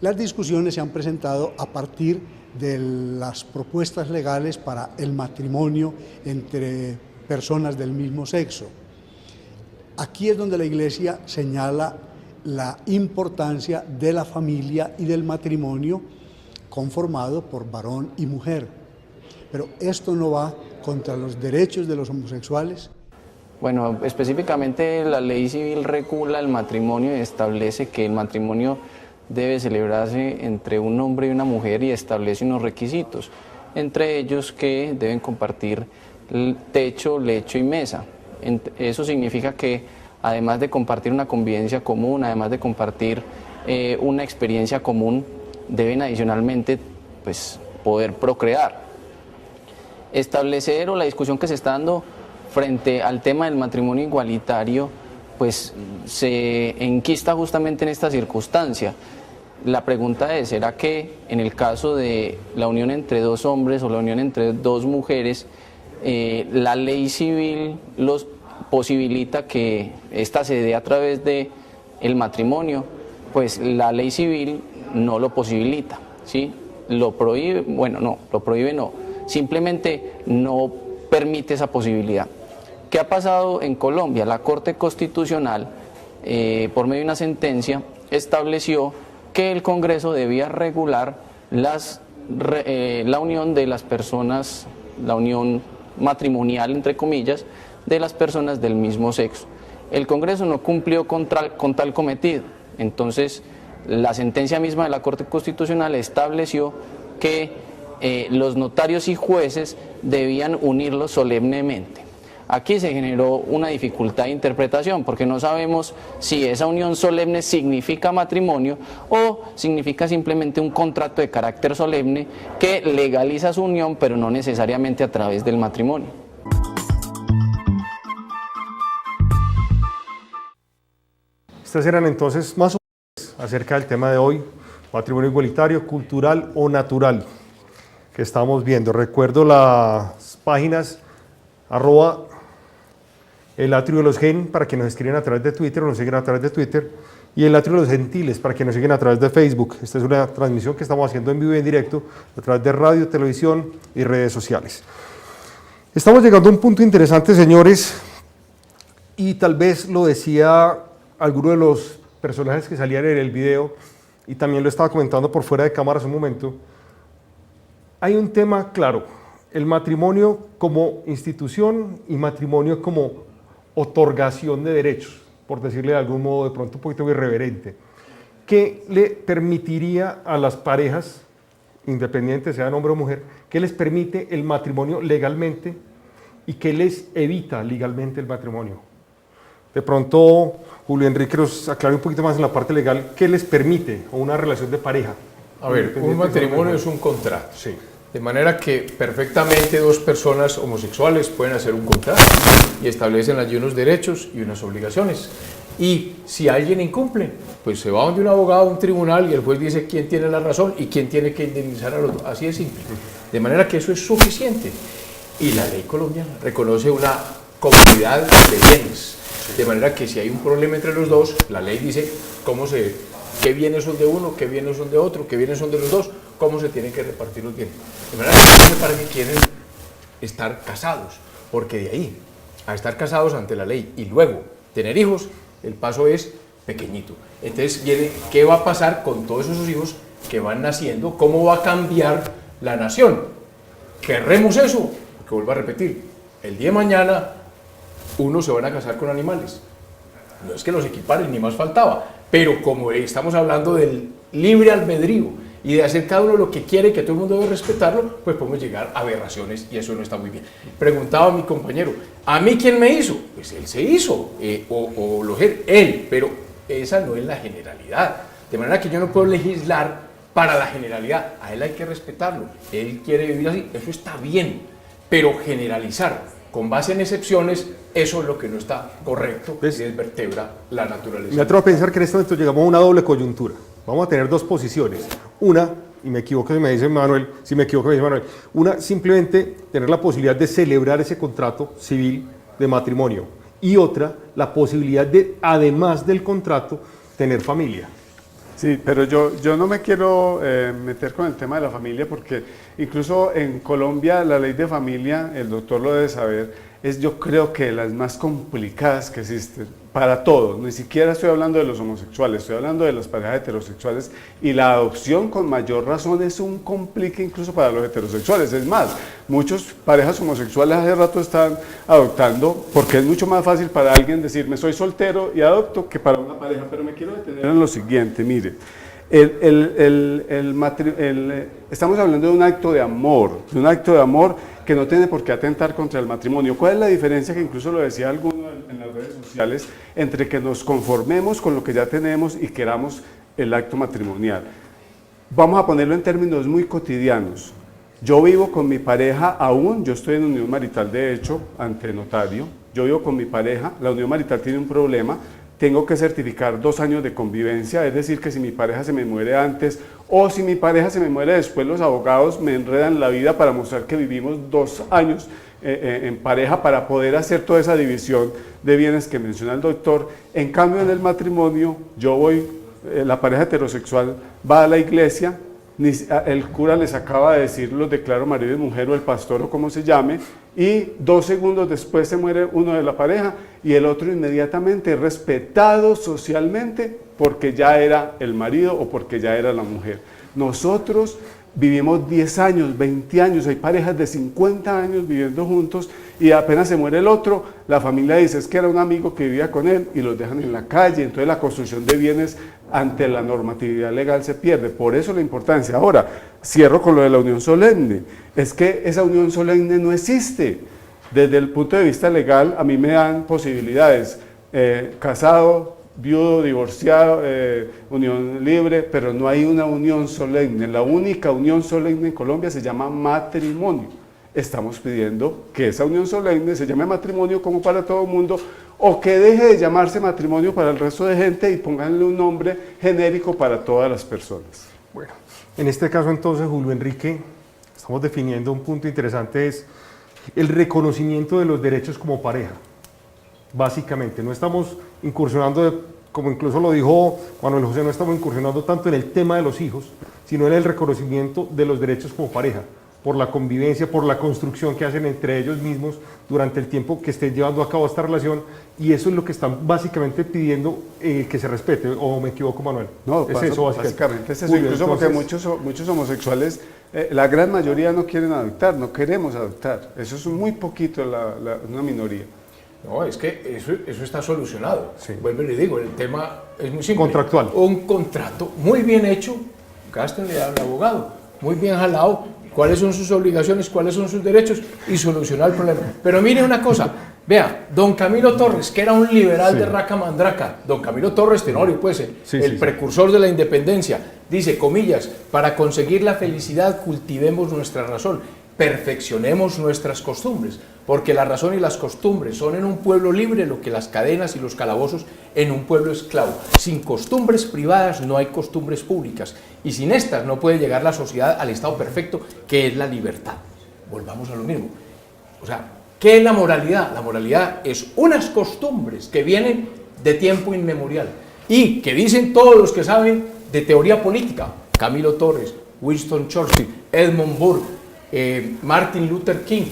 Las discusiones se han presentado a partir de las propuestas legales para el matrimonio entre personas del mismo sexo. Aquí es donde la Iglesia señala la importancia de la familia y del matrimonio conformado por varón y mujer. Pero esto no va contra los derechos de los homosexuales. Bueno, específicamente la ley civil regula el matrimonio y establece que el matrimonio debe celebrarse entre un hombre y una mujer y establece unos requisitos, entre ellos que deben compartir techo, lecho y mesa. Eso significa que además de compartir una convivencia común, además de compartir una experiencia común, deben adicionalmente pues, poder procrear. Establecer o la discusión que se está dando frente al tema del matrimonio igualitario, pues se enquista justamente en esta circunstancia. La pregunta es, ¿será que en el caso de la unión entre dos hombres o la unión entre dos mujeres, la ley civil los posibilita que ésta se dé a través de el matrimonio? Pues la ley civil no lo posibilita, ¿sí? Lo prohíbe, bueno, no, lo prohíbe no, simplemente no permite esa posibilidad. ¿Qué ha pasado en Colombia? La Corte Constitucional, por medio de una sentencia, estableció que el Congreso debía regular la unión de las personas, la unión matrimonial, entre comillas, de las personas del mismo sexo. El Congreso no cumplió con tal cometido. Entonces, la sentencia misma de la Corte Constitucional estableció que los notarios y jueces debían unirlos solemnemente. Aquí se generó una dificultad de interpretación porque no sabemos si esa unión solemne significa matrimonio o significa simplemente un contrato de carácter solemne que legaliza su unión, pero no necesariamente a través del matrimonio. Estas eran entonces más o menos acerca del tema de hoy, matrimonio igualitario, cultural o natural, que estamos viendo. Recuerdo las páginas @el atrio de los gen para quienes nos escriben a través de Twitter o nos siguen a través de Twitter, y el atrio de los gentiles para quienes nos siguen a través de Facebook. Esta es una transmisión que estamos haciendo en vivo y en directo a través de radio, televisión y redes sociales. Estamos llegando a un punto interesante, señores, y tal vez lo decía alguno de los personajes que salían en el video, y también lo estaba comentando por fuera de cámara hace un momento. Hay un tema claro: el matrimonio como institución y matrimonio como otorgación de derechos, por decirle de algún modo de pronto un poquito irreverente, que le permitiría a las parejas, independientes sean hombre o mujer, que les permite el matrimonio legalmente y que les evita legalmente el matrimonio. De pronto, Julio Enrique nos aclare un poquito más en la parte legal, ¿qué les permite o una relación de pareja? A ver, un matrimonio es un contrato. Sí. De manera que perfectamente dos personas homosexuales pueden hacer un contrato y establecen allí unos derechos y unas obligaciones. Y si alguien incumple, pues se va donde un abogado, a un tribunal, y el juez dice quién tiene la razón y quién tiene que indemnizar al otro. Así de simple. De manera que eso es suficiente. Y la ley colombiana reconoce una comunidad de bienes. De manera que si hay un problema entre los dos, la ley dice qué bienes son de uno, qué bienes son de otro, qué bienes son de los dos, cómo se tienen que repartir los bienes. De manera que para que quieren estar casados, porque de ahí a estar casados ante la ley y luego tener hijos, el paso es pequeñito. Entonces viene, ¿qué va a pasar con todos esos hijos que van naciendo? ¿Cómo va a cambiar la nación? ¿Querremos eso? Porque vuelvo a repetir, el día de mañana unos se van a casar con animales. No es que los equiparen, ni más faltaba, pero como estamos hablando del libre albedrío y de hacer cada uno lo que quiere, que todo el mundo debe respetarlo, pues podemos llegar a aberraciones y eso no está muy bien. Preguntaba a mi compañero, ¿a mí quién me hizo? Pues él se hizo, él, pero esa no es la generalidad. De manera que yo no puedo legislar para la generalidad, a él hay que respetarlo, él quiere vivir así, eso está bien, pero generalizar con base en excepciones, eso es lo que no está correcto y desvertebra la naturaleza. Me atrevo a pensar que en este momento llegamos a una doble coyuntura. Vamos a tener dos posiciones. Una, y me equivoco si me dice Manuel, una, simplemente tener la posibilidad de celebrar ese contrato civil de matrimonio, y otra, la posibilidad de, además del contrato, tener familia. Sí, pero yo no me quiero meter con el tema de la familia, porque incluso en Colombia la ley de familia, el doctor lo debe saber, es yo creo que de las más complicadas que existen para todos. Ni siquiera estoy hablando de los homosexuales, estoy hablando de las parejas heterosexuales, y la adopción con mayor razón es un complique incluso para los heterosexuales. Es más, muchas parejas homosexuales hace rato están adoptando, porque es mucho más fácil para alguien decirme soy soltero y adopto que para una pareja. Pero me quiero detener en lo siguiente, mire. Estamos hablando de un acto de amor que no tiene por qué atentar contra el matrimonio. ¿Cuál es la diferencia, que incluso lo decía alguno en las redes sociales, entre que nos conformemos con lo que ya tenemos y queramos el acto matrimonial? Vamos a ponerlo en términos muy cotidianos. Yo vivo con mi pareja aún, yo estoy en unión marital de hecho, ante notario, yo vivo con mi pareja, la unión marital tiene un problema, tengo que certificar 2 años de convivencia, es decir, que si mi pareja se me muere antes o si mi pareja se me muere después, los abogados me enredan la vida para mostrar que vivimos 2 años en pareja para poder hacer toda esa división de bienes que menciona el doctor. En cambio, en el matrimonio, la pareja heterosexual va a la iglesia, el cura les acaba de decir, los declaro marido y mujer, o el pastor o como se llame, y 2 segundos después se muere uno de la pareja y el otro inmediatamente es respetado socialmente porque ya era el marido o porque ya era la mujer. Nosotros vivimos 10 años, 20 años, hay parejas de 50 años viviendo juntos y apenas se muere el otro, la familia dice es que era un amigo que vivía con él y los dejan en la calle, entonces la construcción de bienes ante la normatividad legal se pierde. Por eso la importancia. Ahora, cierro con lo de la unión solemne, es que esa unión solemne no existe. Desde el punto de vista legal, a mí me dan posibilidades, casado, viudo, divorciado, unión libre, pero no hay una unión solemne. La única unión solemne en Colombia se llama matrimonio. Estamos pidiendo que esa unión solemne se llame matrimonio como para todo el mundo, o que deje de llamarse matrimonio para el resto de gente y pónganle un nombre genérico para todas las personas. Bueno, en este caso entonces, Julio Enrique, estamos definiendo un punto interesante, es el reconocimiento de los derechos como pareja. Básicamente, no estamos incursionando, como incluso lo dijo Manuel José, no estamos incursionando tanto en el tema de los hijos, sino en el reconocimiento de los derechos como pareja, por la convivencia, por la construcción que hacen entre ellos mismos durante el tiempo que estén llevando a cabo esta relación, y eso es lo que están básicamente pidiendo que se respete, ¿o me equivoco, Manuel? No, es eso básicamente es eso. Incluso porque muchos homosexuales, la gran mayoría no quieren adoptar, no queremos adoptar, eso es muy poquito, una minoría. No, es que eso está solucionado. Sí. Vuelvo y le digo, el tema es muy simple. Contractual. Un contrato muy bien hecho, gástenle al abogado, muy bien jalado, cuáles son sus obligaciones, cuáles son sus derechos y solucionar el problema. Pero mire una cosa, vea, don Camilo Torres, que era un liberal de Raca Mandraca, don Camilo Torres Tenorio, pues, el precursor de la independencia, dice, comillas, para conseguir la felicidad cultivemos nuestra razón, perfeccionemos nuestras costumbres, porque la razón y las costumbres son en un pueblo libre lo que las cadenas y los calabozos en un pueblo esclavo. Sin costumbres privadas no hay costumbres públicas, y sin estas no puede llegar la sociedad al estado perfecto que es la libertad. Volvamos a lo mismo. O sea, ¿qué es la moralidad? La moralidad es unas costumbres que vienen de tiempo inmemorial y que dicen todos los que saben de teoría política, Camilo Torres, Winston Churchill, Edmund Burke, Martin Luther King,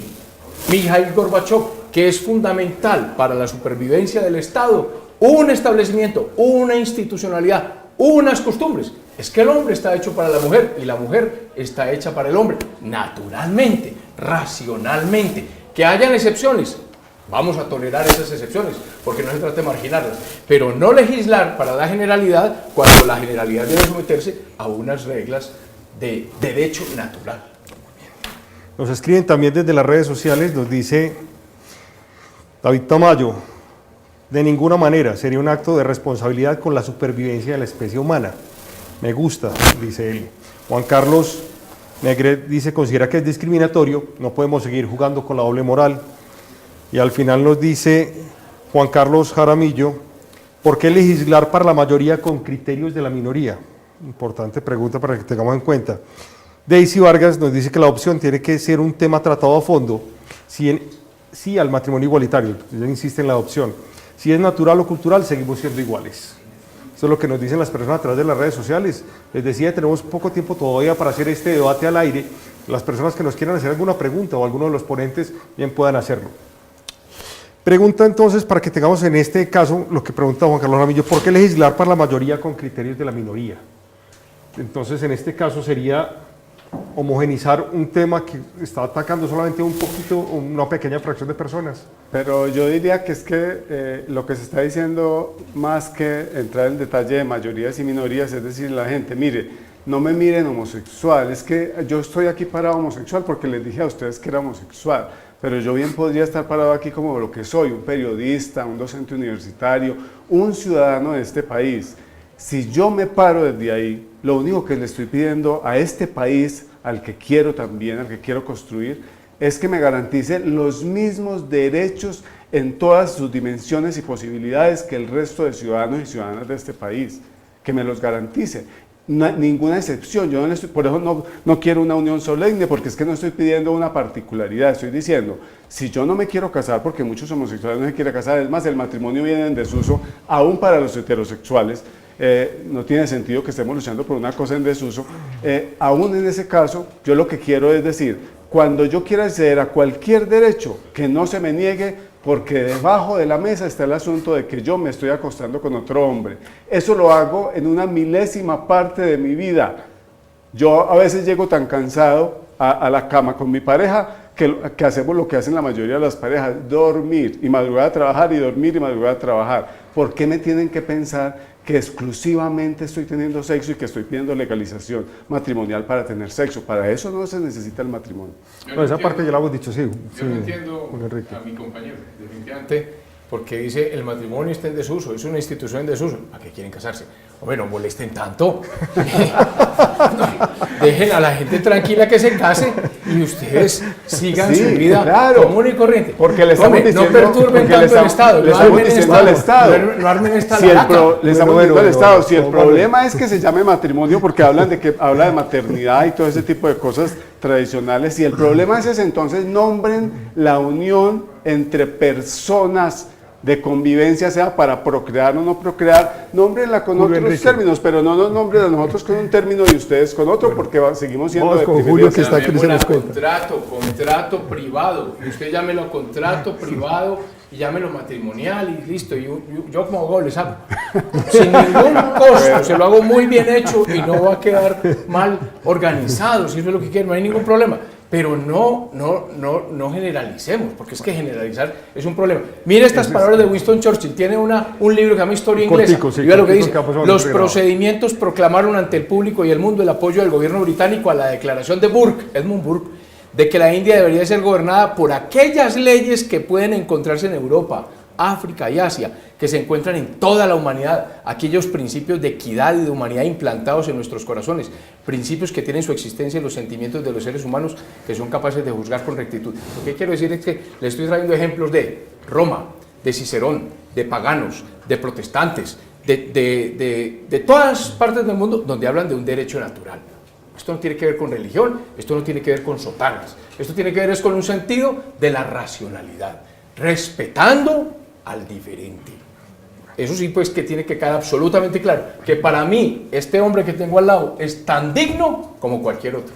Mikhail Gorbachev, que es fundamental para la supervivencia del Estado, un establecimiento, una institucionalidad, unas costumbres. Es que el hombre está hecho para la mujer y la mujer está hecha para el hombre, naturalmente, racionalmente. Que hayan excepciones, vamos a tolerar esas excepciones, porque no se trata de marginarlas, pero no legislar para la generalidad cuando la generalidad debe someterse a unas reglas de derecho natural. Nos escriben también desde las redes sociales, nos dice David Tamayo, de ninguna manera sería un acto de responsabilidad con la supervivencia de la especie humana. Me gusta, dice él. Juan Carlos Negret dice, considera que es discriminatorio, no podemos seguir jugando con la doble moral. Y al final nos dice Juan Carlos Jaramillo, ¿por qué legislar para la mayoría con criterios de la minoría? Importante pregunta para que tengamos en cuenta. Daisy Vargas nos dice que la adopción tiene que ser un tema tratado a fondo, sí al matrimonio igualitario, ella insiste en la adopción. Si es natural o cultural, seguimos siendo iguales. Eso es lo que nos dicen las personas a través de las redes sociales. Les decía, tenemos poco tiempo todavía para hacer este debate al aire. Las personas que nos quieran hacer alguna pregunta o alguno de los ponentes bien puedan hacerlo. Pregunta entonces, para que tengamos en este caso lo que pregunta Juan Carlos Ramillo, ¿por qué legislar para la mayoría con criterios de la minoría? Entonces, en este caso sería homogenizar un tema que está atacando solamente un poquito, una pequeña fracción de personas. Pero yo diría que es que lo que se está diciendo, más que entrar en detalle de mayorías y minorías, es decir, la gente, mire, no me miren homosexual, es que yo estoy aquí parado homosexual porque les dije a ustedes que era homosexual, pero yo bien podría estar parado aquí como lo que soy, un periodista, un docente universitario, un ciudadano de este país. Si yo me paro desde ahí, lo único que le estoy pidiendo a este país, al que quiero también, al que quiero construir, es que me garantice los mismos derechos en todas sus dimensiones y posibilidades que el resto de ciudadanos y ciudadanas de este país, que me los garantice. Ninguna excepción, yo no estoy, por eso no quiero una unión solemne, porque es que no estoy pidiendo una particularidad, estoy diciendo, si yo no me quiero casar, porque muchos homosexuales no se quieren casar, es más, el matrimonio viene en desuso, aún para los heterosexuales, no tiene sentido que estemos luchando por una cosa en desuso, aún en ese caso, yo lo que quiero es decir, cuando yo quiera acceder a cualquier derecho, que no se me niegue, porque debajo de la mesa está el asunto de que yo me estoy acostando con otro hombre. Eso lo hago en una milésima parte de mi vida. Yo a veces llego tan cansado a la cama con mi pareja que hacemos lo que hacen la mayoría de las parejas, dormir y madrugar a trabajar y dormir y madrugar a trabajar. ¿Por qué me tienen que pensar que exclusivamente estoy teniendo sexo y que estoy pidiendo legalización matrimonial para tener sexo? Para eso no se necesita el matrimonio. No, esa parte ya la hemos dicho, sí. Yo no entiendo a mi compañero, definitivamente, porque dice el matrimonio está en desuso, es una institución en desuso. ¿Para qué quieren casarse? Hombre, no molesten tanto. Dejen a la gente tranquila que se case y ustedes sigan su vida común y corriente. Porque le estamos diciendo, no perturben tanto el Estado, le estamos diciendo al Estado. No armen esta Le estamos diciendo al Estado, si el problema es que se llame matrimonio porque habla de maternidad y todo ese tipo de cosas tradicionales, si el problema es ese, entonces nombren la unión entre personas de convivencia, sea para procrear o no procrear, nómbrenla con otros términos, pero no nos nombren a nosotros con un término y ustedes con otro, porque seguimos siendo de con Julio, que está aquí, se nos cuenta. Contrato privado, y usted llámelo contrato privado y llámelo matrimonial y listo, y yo como abogado les hago sin ningún costo, se lo hago muy bien hecho y no va a quedar mal organizado, si eso es lo que quieren, no hay ningún problema. Pero no generalicemos, porque es que generalizar es un problema. Mire estas palabras de Winston Churchill, tiene un libro que se llama Historia Inglesa, y vea lo que dice, los procedimientos proclamaron ante el público y el mundo el apoyo del gobierno británico a la declaración de Burke, Edmund Burke, de que la India debería ser gobernada por aquellas leyes que pueden encontrarse en Europa, África y Asia, que se encuentran en toda la humanidad, aquellos principios de equidad y de humanidad implantados en nuestros corazones, principios que tienen su existencia en los sentimientos de los seres humanos que son capaces de juzgar con rectitud. Lo que quiero decir es que le estoy trayendo ejemplos de Roma, de Cicerón, de paganos, de protestantes, de todas partes del mundo donde hablan de un derecho natural. Esto no tiene que ver con religión, esto no tiene que ver con sotanas, esto tiene que ver con un sentido de la racionalidad, respetando al diferente. Eso sí, pues, que tiene que quedar absolutamente claro, que para mí, este hombre que tengo al lado es tan digno como cualquier otro.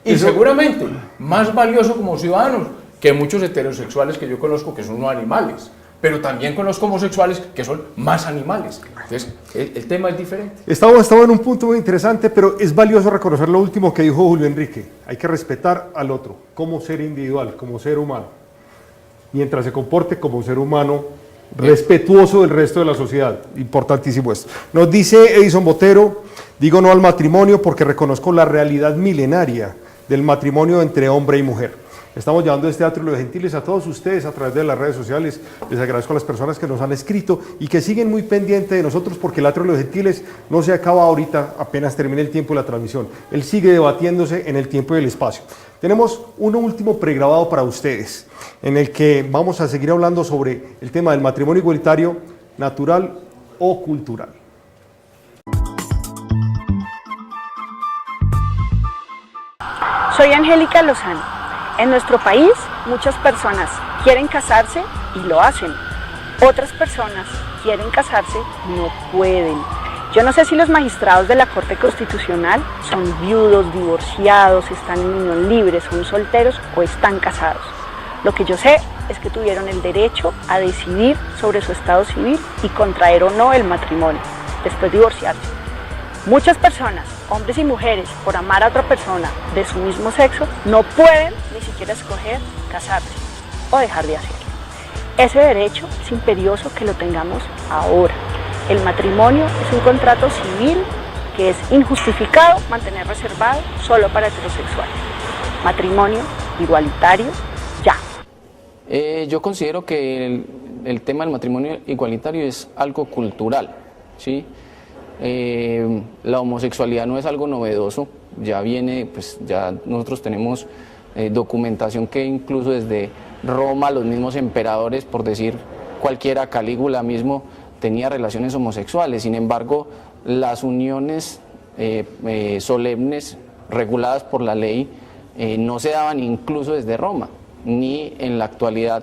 Y seguramente más valioso como ciudadanos que muchos heterosexuales que yo conozco que son unos animales. Pero también conozco homosexuales que son más animales. Entonces, el tema es diferente. Estamos en un punto muy interesante, pero es valioso reconocer lo último que dijo Julio Enrique. Hay que respetar al otro como ser individual, como ser humano, mientras se comporte como un ser humano respetuoso del resto de la sociedad. Importantísimo esto. Nos dice Edison Botero, digo no al matrimonio porque reconozco la realidad milenaria del matrimonio entre hombre y mujer. Estamos llevando este Atrio de los Gentiles a todos ustedes a través de las redes sociales. Les agradezco a las personas que nos han escrito y que siguen muy pendientes de nosotros, porque el Atrio de los Gentiles no se acaba ahorita apenas termine el tiempo de la transmisión. Él sigue debatiéndose en el tiempo y el espacio. Tenemos un último pregrabado para ustedes, en el que vamos a seguir hablando sobre el tema del matrimonio igualitario, natural o cultural. Soy Angélica Lozano. En nuestro país muchas personas quieren casarse y lo hacen. Otras personas quieren casarse, no pueden. Yo no sé si los magistrados de la Corte Constitucional son viudos, divorciados, están en unión libre, son solteros o están casados. Lo que yo sé es que tuvieron el derecho a decidir sobre su estado civil y contraer o no el matrimonio, después divorciarse. Muchas personas, hombres y mujeres, por amar a otra persona de su mismo sexo, no pueden ni siquiera escoger casarse o dejar de hacerlo. Ese derecho es imperioso que lo tengamos ahora. El matrimonio es un contrato civil que es injustificado mantener reservado solo para heterosexuales. Matrimonio igualitario, ya. Yo considero que el tema del matrimonio igualitario es algo cultural, ¿sí? La homosexualidad no es algo novedoso, ya viene, pues ya nosotros tenemos documentación que incluso desde Roma los mismos emperadores, por decir cualquiera, Calígula mismo, tenía relaciones homosexuales. Sin embargo, las uniones solemnes reguladas por la ley no se daban incluso desde Roma, ni en la actualidad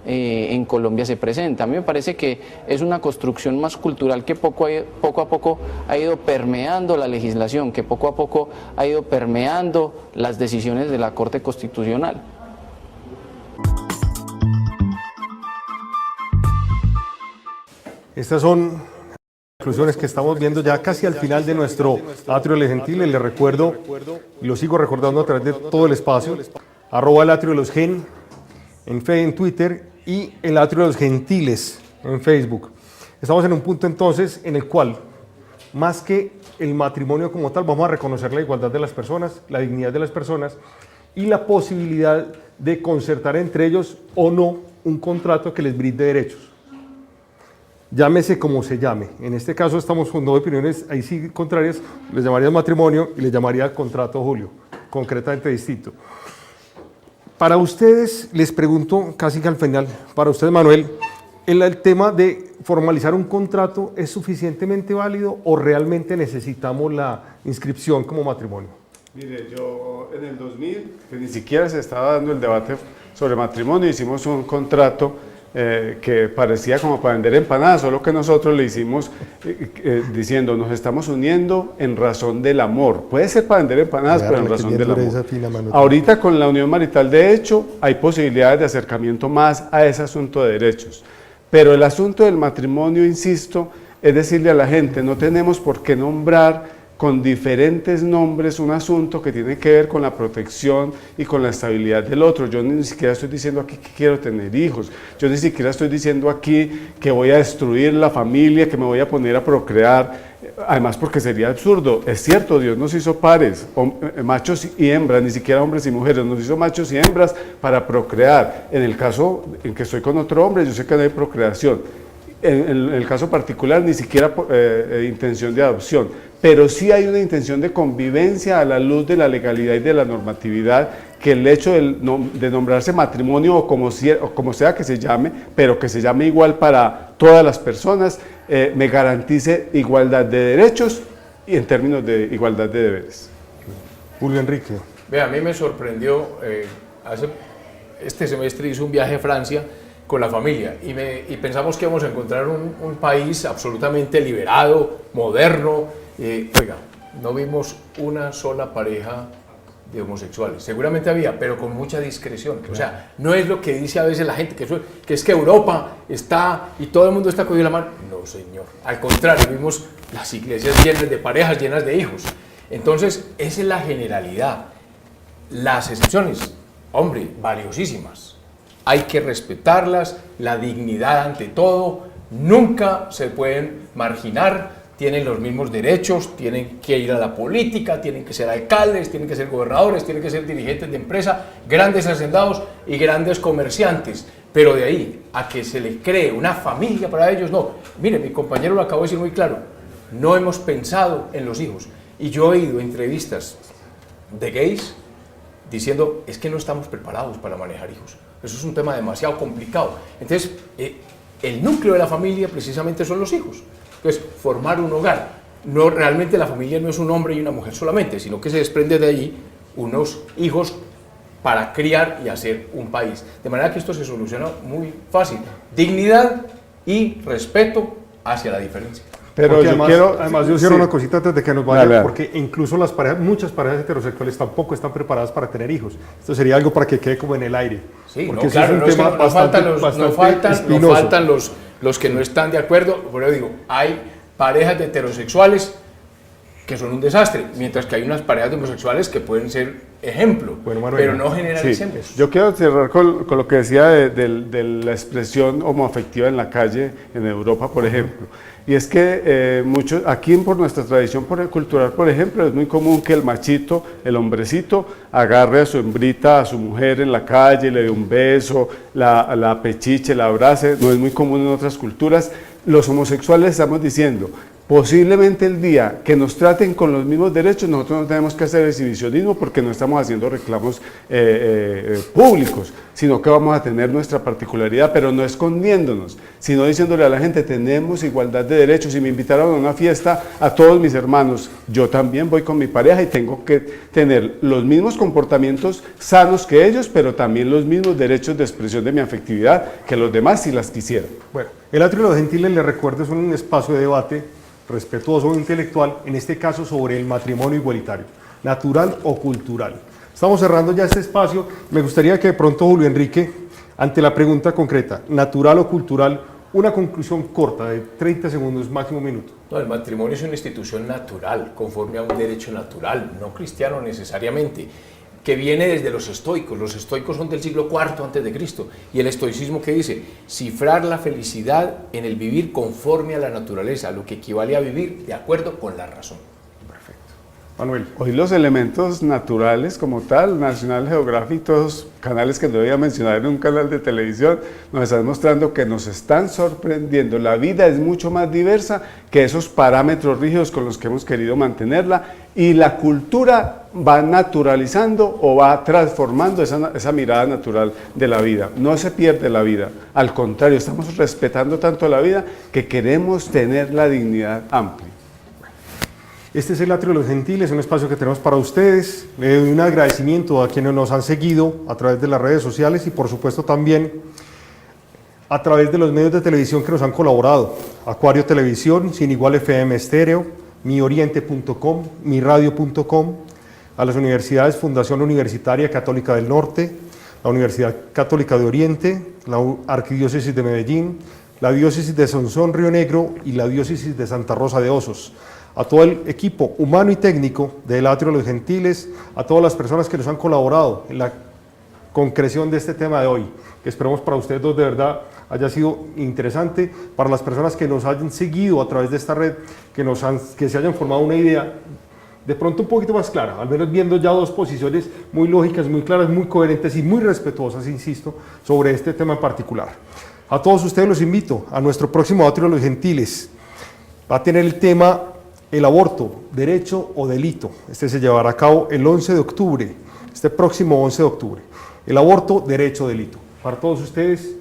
en Colombia se presenta. A mí me parece que es una construcción más cultural que poco a poco ha ido permeando la legislación, que poco a poco ha ido permeando las decisiones de la Corte Constitucional. Estas son las conclusiones que estamos viendo ya casi al final de nuestro Atrio de los Gentiles. Les recuerdo, y lo sigo recordando a través de todo el espacio, @el Atrio de los Gen en Twitter y el Atrio de los Gentiles en Facebook. Estamos en un punto entonces en el cual, más que el matrimonio como tal, vamos a reconocer la igualdad de las personas, la dignidad de las personas y la posibilidad de concertar entre ellos o no un contrato que les brinde derechos. Llámese como se llame. En este caso estamos con dos opiniones ahí sí contrarias. Les llamaría matrimonio y les llamaría contrato, Julio, concretamente distinto. Para ustedes, les pregunto casi que al final, para usted, Manuel, ¿el tema de formalizar un contrato es suficientemente válido o realmente necesitamos la inscripción como matrimonio? Mire, yo en el 2000, que ni siquiera se estaba dando el debate sobre matrimonio, hicimos un contrato que parecía como para vender empanadas, solo que nosotros le hicimos diciendo, nos estamos uniendo en razón del amor. Puede ser para vender empanadas, pero en razón del amor. Ahorita con la unión marital, de hecho, hay posibilidades de acercamiento más a ese asunto de derechos. Pero el asunto del matrimonio, insisto, es decirle a la gente, no tenemos por qué nombrar con diferentes nombres un asunto que tiene que ver con la protección y con la estabilidad del otro. Yo ni siquiera estoy diciendo aquí que quiero tener hijos, yo ni siquiera estoy diciendo aquí que voy a destruir la familia, que me voy a poner a procrear, además porque sería absurdo. Es cierto, Dios nos hizo pares, machos y hembras, ni siquiera hombres y mujeres, nos hizo machos y hembras para procrear. En el caso en que estoy con otro hombre, yo sé que no hay procreación. En el caso particular, ni siquiera intención de adopción, pero sí hay una intención de convivencia a la luz de la legalidad y de la normatividad, que el hecho de nombrarse matrimonio o como sea que se llame, pero que se llame igual para todas las personas, me garantice igualdad de derechos y en términos de igualdad de deberes. Julio Enrique. Vea, a mí me sorprendió, este semestre hice un viaje a Francia con la familia y pensamos que íbamos a encontrar un país absolutamente liberado, moderno. Oiga, no vimos una sola pareja de homosexuales. Seguramente había, pero con mucha discreción. Claro. O sea, no es lo que dice a veces la gente, que es que Europa está y todo el mundo está cogido la mano. No, señor. Al contrario, vimos las iglesias llenas de parejas, llenas de hijos. Entonces, esa es la generalidad. Las excepciones, hombre, valiosísimas. Hay que respetarlas, la dignidad ante todo, nunca se pueden marginar, tienen los mismos derechos, tienen que ir a la política, tienen que ser alcaldes, tienen que ser gobernadores, tienen que ser dirigentes de empresa, grandes hacendados y grandes comerciantes, pero de ahí a que se les cree una familia para ellos, no. Mire, mi compañero lo acabó de decir muy claro, no hemos pensado en los hijos, y yo he ido a entrevistas de gays diciendo, es que no estamos preparados para manejar hijos. Eso es un tema demasiado complicado. Entonces, el núcleo de la familia precisamente son los hijos. Entonces, formar un hogar. No, realmente la familia no es un hombre y una mujer solamente, sino que se desprende de allí unos hijos para criar y hacer un país. De manera que esto se soluciona muy fácil. Dignidad y respeto hacia la diferencia. Pero yo quiero una cosita antes de que nos vaya, porque incluso muchas parejas heterosexuales tampoco están preparadas para tener hijos. Esto sería algo para que quede como en el aire. Sí, porque no, claro, no faltan los que no están de acuerdo. Por eso digo, hay parejas de heterosexuales que son un desastre, mientras que hay unas parejas de homosexuales que pueden ser ejemplo, pero no generalicemos. Sí. Yo quiero cerrar con lo que decía de la expresión homoafectiva en la calle en Europa, por ejemplo. Y es que aquí por nuestra tradición cultural, por ejemplo, es muy común que el machito, el hombrecito, agarre a su hembrita, a su mujer en la calle, le dé un beso, la pechiche, la abrace. No es muy común en otras culturas. Los homosexuales estamos diciendo, posiblemente el día que nos traten con los mismos derechos, nosotros no tenemos que hacer exhibicionismo porque no estamos haciendo reclamos públicos, sino que vamos a tener nuestra particularidad, pero no escondiéndonos, sino diciéndole a la gente, tenemos igualdad de derechos. Si me invitaron a una fiesta a todos mis hermanos, yo también voy con mi pareja y tengo que tener los mismos comportamientos sanos que ellos, pero también los mismos derechos de expresión de mi afectividad que los demás si las quisieran. Bueno, el Atrio de los Gentiles, les recuerdo, es un espacio de debate respetuoso e intelectual, en este caso sobre el matrimonio igualitario, natural o cultural. Estamos cerrando ya este espacio. Me gustaría que de pronto Julio Enrique, ante la pregunta concreta, natural o cultural, una conclusión corta de 30 segundos, máximo minuto. No, el matrimonio es una institución natural, conforme a un derecho natural, no cristiano necesariamente, que viene desde los estoicos. Los estoicos son del siglo IV a.C. y el estoicismo que dice, cifrar la felicidad en el vivir conforme a la naturaleza, lo que equivale a vivir de acuerdo con la razón. Perfecto. Manuel. Hoy los elementos naturales como tal, National Geographic, todos canales que no voy a mencionar en un canal de televisión, nos están mostrando que nos están sorprendiendo. La vida es mucho más diversa que esos parámetros rígidos con los que hemos querido mantenerla, y la cultura va naturalizando o va transformando esa mirada natural de la vida. No se pierde la vida, al contrario, estamos respetando tanto la vida que queremos tener la dignidad amplia. Este es el Atrio de los Gentiles, un espacio que tenemos para ustedes. Le doy un agradecimiento a quienes nos han seguido a través de las redes sociales y por supuesto también a través de los medios de televisión que nos han colaborado. Acuario Televisión, Sin Igual FM Estéreo, mioriente.com, miradio.com, a las universidades Fundación Universitaria Católica del Norte, la Universidad Católica de Oriente, la Arquidiócesis de Medellín, la Diócesis de Sonsón Río Negro y la Diócesis de Santa Rosa de Osos. A todo el equipo humano y técnico del Atrio de los Gentiles, a todas las personas que nos han colaborado en la concreción de este tema de hoy, que esperamos para ustedes dos de verdad haya sido interesante, para las personas que nos hayan seguido a través de esta red, que se hayan formado una idea de pronto un poquito más clara, al menos viendo ya dos posiciones muy lógicas, muy claras, muy coherentes y muy respetuosas, insisto, sobre este tema en particular. A todos ustedes los invito a nuestro próximo Atrio de los Gentiles. Va a tener el tema el aborto, derecho o delito. Este se llevará a cabo el 11 de octubre, este próximo 11 de octubre. El aborto, derecho o delito. Para todos ustedes,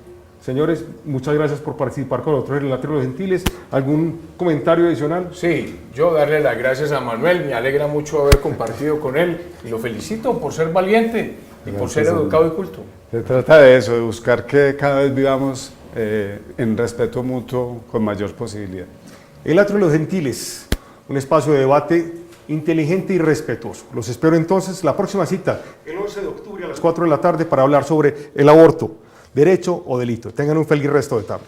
señores, muchas gracias por participar con nosotros en el Atrio de los Gentiles. ¿Algún comentario adicional? Sí, yo darle las gracias a Manuel, me alegra mucho haber compartido con él y lo felicito por ser valiente y por ser educado y culto. Se trata de eso, de buscar que cada vez vivamos en respeto mutuo con mayor posibilidad. El Atrio de los Gentiles, un espacio de debate inteligente y respetuoso. Los espero entonces la próxima cita, el 11 de octubre a las 4 de la tarde para hablar sobre el aborto, derecho o delito. Tengan un feliz resto de tarde.